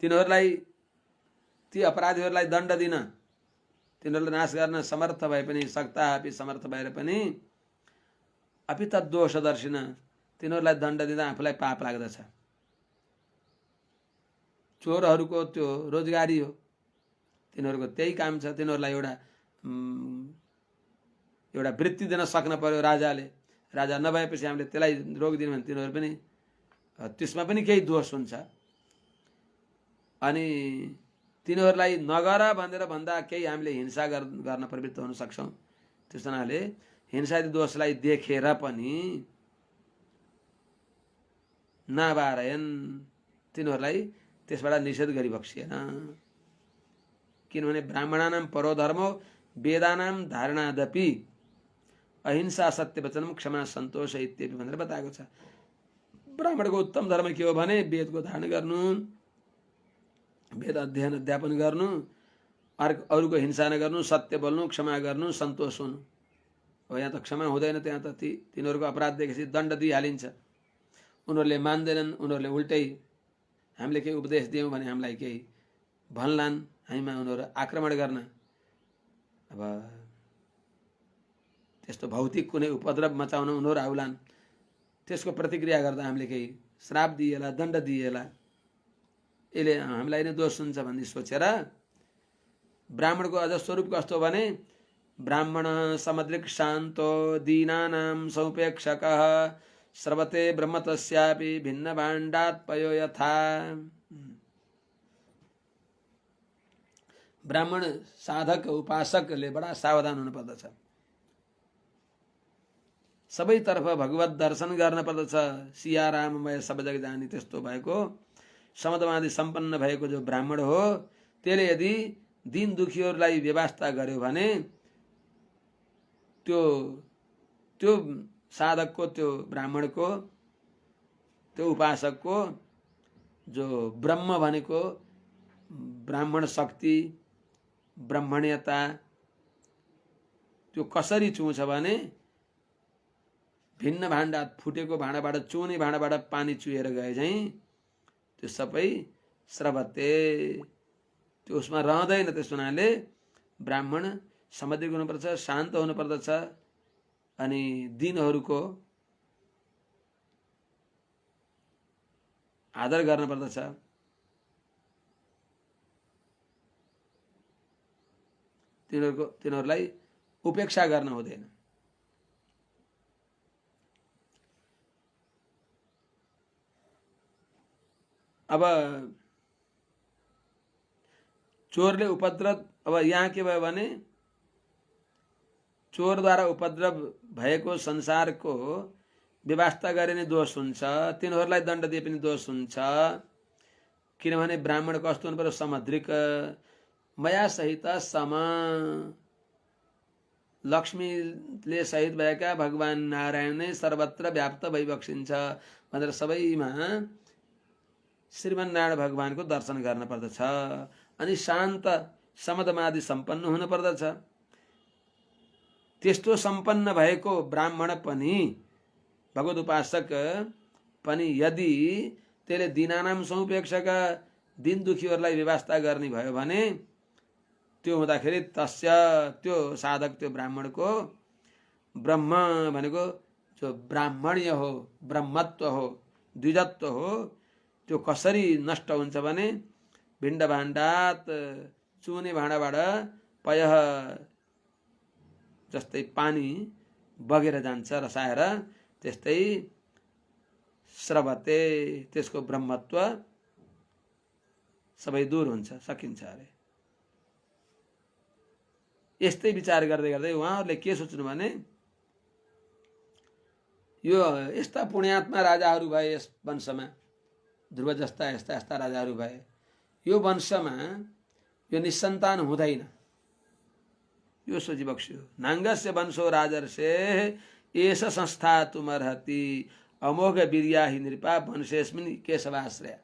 A: तिनीहरूलाई ती अपराधीहरूलाई दण्ड दिन, तिनीहरूलाई नाश गर्न समर्थ भए पनि, सक्ता अपि समर्थ भएर पनि अपि तद्दोषदर्शिन तिनीहरूलाई दण्ड दिँदा आफूलाई पाप लाग्दछ। चोरहरूको त्यो रोजगारी हो, तिनीहरूको त्यही काम छ। तिनीहरूलाई एउटा वृत्ति दिन सक्न पर्यो राजाले। राजा नभएपछि हामीले त्यसलाई रोकिदिनु भने तिनीहरू पनि त्यसमा पनि केही दोष हुन्छ। अनि तिनीहरूलाई नगर भनेर भन्दा केही हामीले हिंसा गर्न प्रवृत्त हुन सक्छौँ। त्यस हुनाले हिंसादी दोषलाई देखेर पनि नाबारयन तिनीहरूलाई त्यसबाट निषेध गरिबक्सिएन। किनभने ब्राह्मणानां परोधर्मो वेदानां धारणादपि अहिंसा सत्यवचनम क्षमा सन्तोष इत्यादि भनेर बताएको छ। ब्राह्मणको उत्तम धर्म के हो भने वेदको धारण गर्नु, वेद अध्ययन अध्यापन गर्नु, अरूको हिंसा नगर्नु, सत्य बोल्नु, क्षमा गर्नु, सन्तोष हुनु। अब यहाँ त क्षमा हुँदैन, त्यहाँ त तिनीहरूको अपराध देखेपछि दण्ड दिइहालिन्छ। उनीहरूले मान्दैनन्, उनीहरूले उल्टै हामीले केही उपदेश दियौँ भने हामीलाई केही भन्लान्, हामीमा उनीहरू आक्रमण गर्न, अब त्यस्तो भौतिक कुनै उपद्रव मचाउन उनीहरू आउलान्। त्यसको प्रतिक्रिया गर्दा हामीले केही श्राप दिएला, दण्ड दिएला, यसले हामीलाई नै दोष हुन्छ भन्ने सोचेर ब्राह्मणको अझ स्वरूप कस्तो भने ब्राह्मण समदृक् शान्तो दीनानां समुपेक्षकः सर्वते ब्रह्म तस्यापि भिन्न भाण्डात् पयो यथा। ब्राह्मण साधक उपासकले बडा सावधान हुनुपर्दछ। सबैतर्फ भगवत दर्शन गर्न पर्दछ। सियाराममय सब जग जानी त्यस्तो भएको समदमादि सम्पन्न भएको जो ब्राह्मण हो त्यसले यदि दीन दुखीहरूलाई व्यवस्था गर्यो भने त्यो साधकको, त्यो ब्राह्मणको, त्यो उपासकको जो ब्रह्म भनेको ब्राह्मण शक्ति, ब्रह्मण्यता त्यो कसरी चुन्छ भने भिन्न भाण्डा फुटेको भाँडाबाट, चुने भाँडाबाट पानी चुहेर गए चाहिँ त्यो सबै स्रवते, त्यो उसमा रहँदैन। त्यस हुनाले ब्राह्मण समधिक हुनुपर्छ, शान्त हुनुपर्दछ अनि दिनहरूको आदर गर्नुपर्दछ। तिनीहरूलाई उपेक्षा गर्न हुँदैन। अब चोरले उपद्रव, अब यहाँ के भयो भने चोरद्वारा उपद्रव भएको संसारको व्यवस्था गरे नि दोष हुन्छ, तिनीहरूलाई दण्ड दिए पनि दोष हुन्छ। किनभने ब्राह्मण कस्तो हुनु पर्यो? समद्रिक, मया सहित सम, लक्ष्मीले सहित भएका भगवान नारायण नै सर्वत्र व्याप्त भइबक्सिन्छ भनेर सबैमा श्रीमन्नारायण भगवानको दर्शन गर्न पर्दछ। अनि शान्त समदमादि सम्पन्न हुन पर्दछ। त्यस्तो सम्पन्न भएको ब्राह्मण पनि, भगवत उपासक पनि यदि त्यसले दीनानाम समुपेक्षक, दिन दुखीहरूलाई व्यवस्था गर्ने भयो भने त्यो हुँदाखेरि तस्य, त्यो साधक, त्यो ब्राह्मणको ब्रह्म भनेको जो ब्राह्मण्य हो, ब्रह्मत्व हो, द्विजत्व हो, त्यो कसरी नष्ट हुन्छ भने भिण्ड भाण्डात, चुने भाँडाबाट पयः जस्तै पानी बगेर जान्छ रसाएर, त्यस्तै स्रवते, त्यसको ब्रह्मत्व सबै दूर हुन्छ, सकिन्छ अरे। यस्तै विचार गर्दै गर्दै उहाँहरूले के सोच्नु भने यो यस्ता पुण्यात्मा राजाहरू भए यस वंशमा, ध्रुव जस्ता यस्ता यस्ता राजाहरू भए, यो वंशमा यो निसन्तान हुँदैन। यो सोचिबक्स्यो। नाङ्गस्य वंशो राजर्षे एष संस्था तुमर्हति अमोघ वीर्या हि नृपा वंशेस्मिन् केशवाश्रय।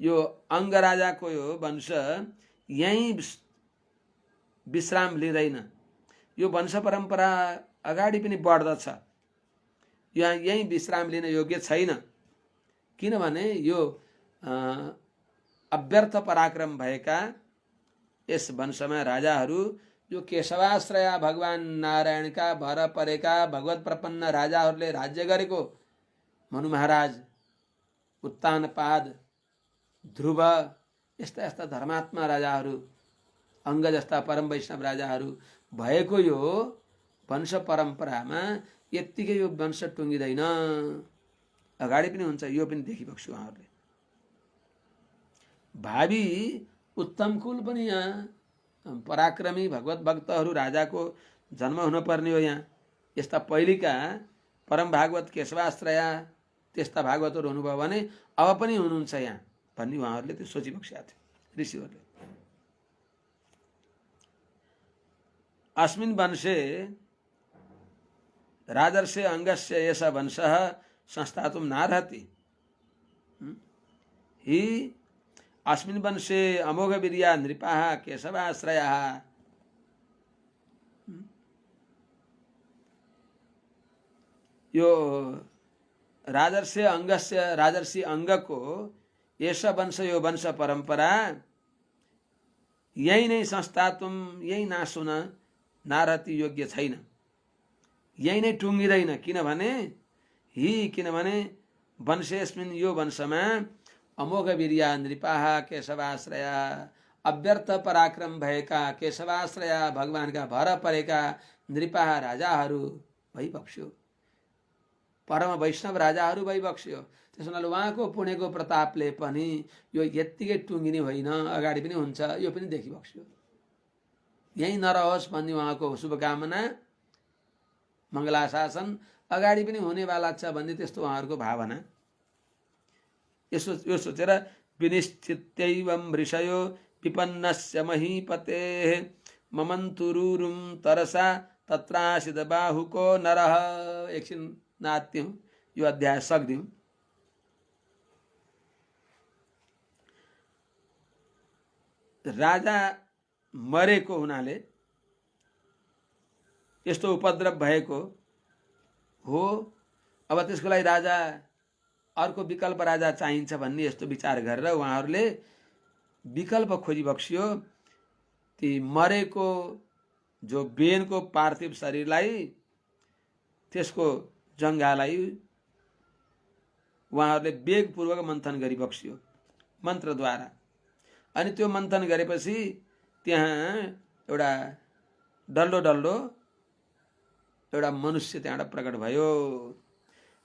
A: यो अंग राजाको यो वंश यही विश्राम लिँदैन। यो वंश परम्परा अगाडि पनि बढ्दछ। यहाँ यही विश्राम लिन योग्य छैन। किनभने यो अव्यर्थ पराक्रम भएका यस वंशमा राजाहरू जो केशवाश्रय भगवान नारायणका भर परेका भगवत प्रपन्न राजाहरूले राज्य गरेको, मनु महाराज, उत्तानपाद, ध्रुव, यस्ता यस्ता धर्मात्मा राजाहरू, अंग जस्ता परम वैष्णव राजाहरू भएको यो वंश परम्परामा यत्तिकै यो वंश टुङ्गिँदैन, अगाडि पनि हुन्छ। यो पनि देखिबक्स्यो उहाँहरूले। भावी उत्तम कुल पनि यहाँ पराक्रमी भगवत भक्तहरू राजाको जन्म हुनुपर्ने हो। यहाँ यस्ता पहिलेका परम भागवत केशवाश्रय त्यस्ता भागवतहरू हुनुभयो भने अब पनि हुनुहुन्छ यहाँ भन्ने उहाँहरूले त्यो सोचिबक्सेका थिए ऋषिहरूले। अस्मिन् वंशे राजर्षे अंगस्य एष वंशः संस्थातुं नार्हति हि अस्मिन् वंशे अमोघ वीर्या नृपाः केशवाश्रयाः। यो राजर्षि अंगको एष वंश, यो वंश परम्परा यही नै संस्थातुं, यही नाश हुन नारहति योग्य छैन, यही नै टुङ्गिँदैन। किनभने वंशेस्मिन्, यो वंशमा अमोघ वीर्या नृपाः केशवाश्रया, अव्यर्थ पराक्रम भएका केशवाश्रया भगवानका भर परेका नृपाः राजाहरू भइबक्स्यो, परम वैष्णव राजाहरू भइबक्स्यो। त्यसो हुनाले उहाँको पुण्यको प्रतापले पनि यो यत्तिकै टुङ्गिने होइन, अगाडि पनि हुन्छ, यो पनि देखिबक्स्यो। यहीँ नरहोस् भन्ने उहाँको शुभकामना, मङ्गलाशासन अगाडि पनि हुनेवाला छ भन्ने त्यस्तो उहाँहरूको भावना। यो सोचेर विनिश्चित्यैवं ऋषयो विपन्नस्य महीपतेः ममन्तुरुरुं तरसा तत्रासिद बाहुको नरः। एकछिन नात्यौँ, यो अध्याय सक्दिउँ। राजा मरेको हुनाले यस्तो उपद्रव भएको हो। अब त्यसको लागि राजा अर्को विकल्प राजा चाहिन्छ भन्ने यस्तो विचार गरेर उहाँहरूले विकल्प खोजिबक्सियो। ती मरेको जो बेनको पार्थिव शरीरलाई, त्यसको जङ्गालाई उहाँहरूले वेगपूर्वक मन्थन गरिबक्सियो मन्त्रद्वारा। अनि त्यो मन्थन गरेपछि त्यहाँ एउटा डल्लो एउटा मनुष्य त्यहाँबाट प्रकट भयो।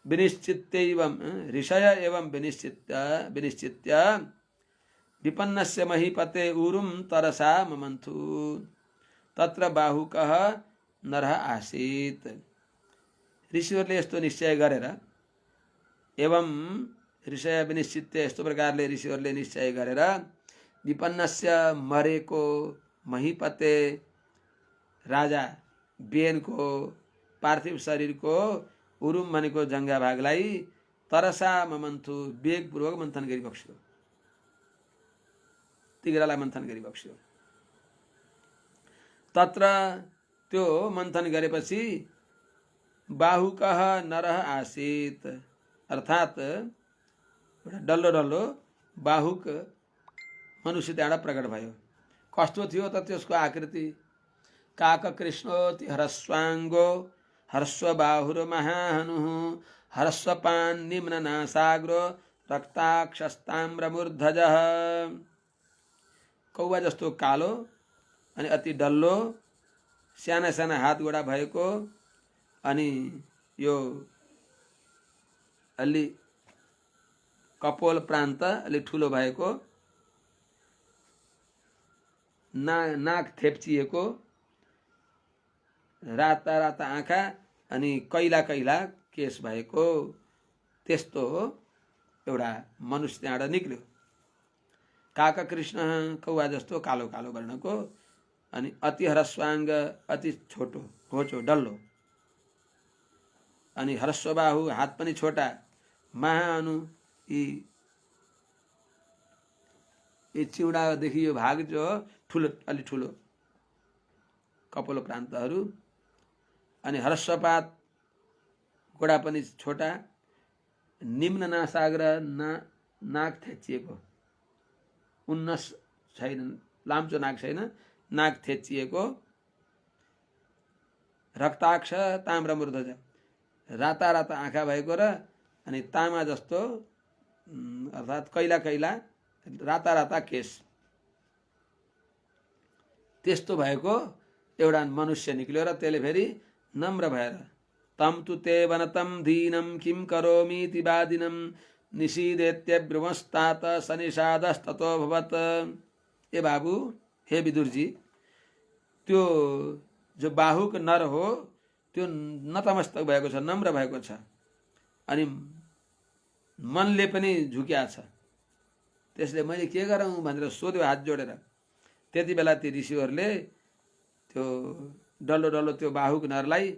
A: विनिश्चित्यैवं ऋषय एवं विनिश्चित्य विपन्नस्य महीपते ऊरुं तरसा ममन्थु तत्र बाहुकः नरः आसीत्। ऋषिहरूले यस्तो निश्चय गरेर, एवं ऋषय विनिश्चित्य, यस्तो प्रकारले ऋषिहरूले निश्चय गरेर विपन्नस्य मरेको महीपते राजा बेनको पार्थिव शरीरको उरुम भनेको जङ्गा भागलाई तरसा ममन्थु वेगपूर्वक मन्थन गरिबक्स्यो, तिग्रालाई मन्थन गरिबक्स्यो। तत्र त्यो मन्थन गरेपछि बाहुकः नरः आसीत्, अर्थात् एउटा डल्लो बाहुक मनुष्य त्यहाँबाट प्रकट भयो। कस्तो थियो त त्यसको आकृति? काककृष्णोति हरस्वाङ्गो हर्षबाहुर्महाहनुः हर्षपान् निम्ननासाग्रो रक्ताक्षस्ताम्रमूर्धजः। कौवा जस्तो कालो अनि अति डल्लो, साना साना हात गोडा भएको, अनि यो अलि कपोल प्रान्त अलि ठुलो भएको, नाक थेप्चिएको, राता राता आँखा अनि कैला केश भएको त्यस्तो एउटा मनुष्य त्यहाँबाट निक्ल्यो। काककृष्ण, कौवा जस्तो कालो वर्णको, अनि अति हरस्वाङ्ग, अति छोटो होचो डल्लो, अनि हर्षबाहु, हात पनि छोटा, महाअनु, यी चिउडादेखि यो भाग जो ठुलो, अलि ठुलो कपोल प्रान्तहरू, अनि हर्षपात, गोडा पनि छोटा, निम्न नासाग्र, नाक थेच्चिएको, उन्नस छैन, लाम्चो नाक छैन, नाक थेच्चिएको, रक्ताक्ष ताम्रमूर्धज, राता आँखा भएको र अनि तामा जस्तो अर्थात् कैला राता केश, त्यस्तो भएको एउटा मनुष्य निक्ल्यो। र त्यसले फेरि नम्र भएर तम तु ते वनतम दीनम किम करोमीति वादिनम निषीदेत्यब्रुवस्तात सनिषादस्ततो भवत्। ए बाबु, हे विदुरजी, त्यो जो बाहुक नर हो त्यो नतमस्तक भएको छ, नम्र भएको छ, अनि मनले पनि झुक्या छ। त्यसले मैले के गरौँ भनेर सोध्यो हात जोडेर। त्यति बेला ती ऋषिहरूले त्यो डल्लो त्यो बाहुक नरलाई,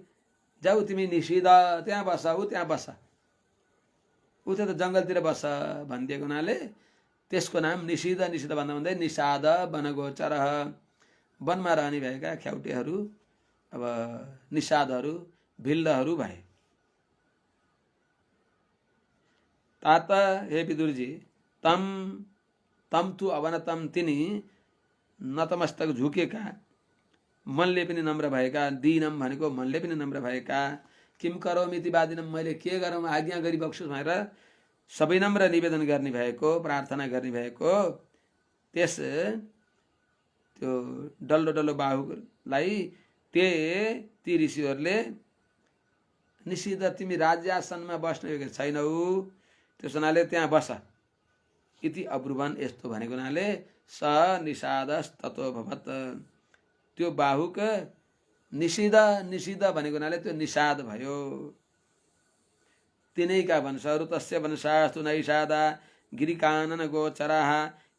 A: जाऊ तिमी निषिद, त्यहाँ बस, त्यहाँ बस, उता त जङ्गलतिर बस भनिदिएको हुनाले त्यसको नाम निषिद भन्दा भन्दै निषाद वनगोचर, वनमा रहने भएका ख्याउटेहरू, अब निषादहरू, भिल्लहरू भए। तात हे विदुरजी, तम तु अवनतम, तिनी नतमस्तक झुकेका, मनले पनि नम्र भएका, दीनम भनेको मनले पनि नम्र भएका, किम करोमीति वादिनम, मैले के गरौँ आज्ञा गरिबक्छु भनेर सबै नम्र निवेदन गर्ने भएको, प्रार्थना गर्ने भएको, त्यो डल्लो बाहुलाई ती ऋषिहरूले निषिद्ध, तिमी राज्यासनमा बस्न योग्य छैनौ, त्यस हुनाले त्यहाँ बस इति अब्रुवन। यस्तो भनेको हुनाले स निषादस ततो भवत। त्यो बाहुक निषिद निषिद भनेको हुनाले त्यो निषाद भयो। तिनैका वंशहरू तस्य वंशास्तु नैषादा गिरिकानन गोचराः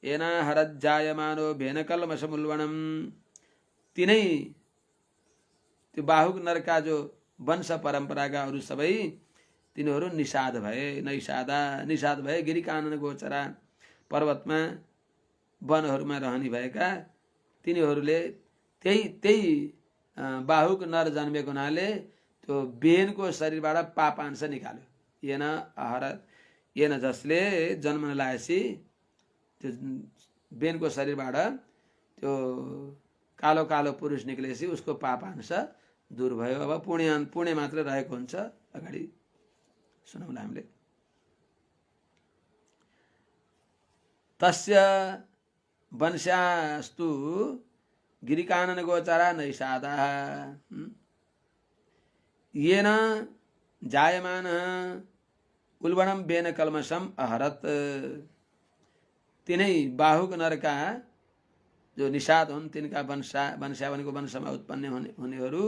A: येना हरज्जायमानो भेनकल्मषमुल्बणम्। तिनै त्यो बाहुक नरका जो वंश परम्पराका अरू सबै तिनीहरू निषाद भए। नैषादा निषाद भए। गिरिकानन गोचरा पर्वतमा वनहरूमा रहने भएका तिनीहरूले त्यही बाहुक नर जन्मेको हुनाले त्यो बेनको शरीरबाट पापांश निकाल्यो। येन अहरत येन जसले जन्मन लागेपछि त्यो बेनको शरीरबाट त्यो कालो कालो पुरुष निक्लेपछि उसको पापांश दूर भयो। अब पुण्य मात्र रहेको हुन्छ। अगाडि सुनौला हामीले। तस्य वंशास्तु गिरिकानन गोचरा नैषादा येन जायमान उल्बणम बेन कल्मषम अहरत। तिनै बाहुक नरका जो निषाद हुन् तिनका वंशा भनेको वंशमा उत्पन्न हुनेहरू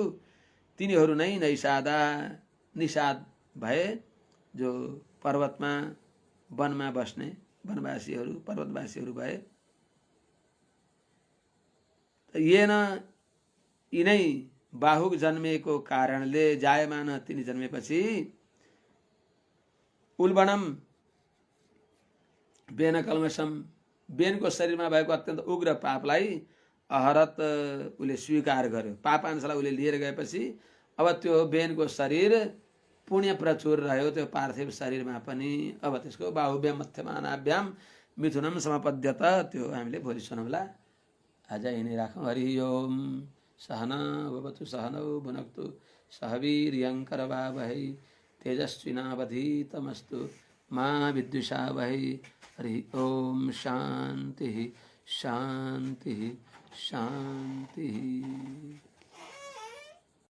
A: तिनीहरू नै नैषादा निषाद भए। जो पर्वतमा वनमा बस्ने वनवासीहरू पर्वतवासीहरू भए। येन यिनै बाहुक जन्मेको कारणले जायमान तिनी जन्मेपछि उल्बणम बेन कल्मषम बेनको शरीरमा भएको अत्यन्त उग्र पापलाई अहरत उसले स्वीकार गर्यो। पापांशलाई उसले लिएर गएपछि अब त्यो बेनको शरीर पुण्य प्रचुर रह्यो त्यो पार्थिव शरीरमा पनि। अब त्यसको बाहुव्याम मध्यमानाभ्याम मिथुनम समपद्यत। त्यो हामीले भोलि सुनौला। आज यिनै राखौँ। हरि ओम। सहना भवतु सहनौ भुनक्तु सह वीर्यङ्करवावहै तेजस्विनावधीतमस्तु मा विद्विषावहै। हरि ओम। शान्ति शान्ति शान्ति।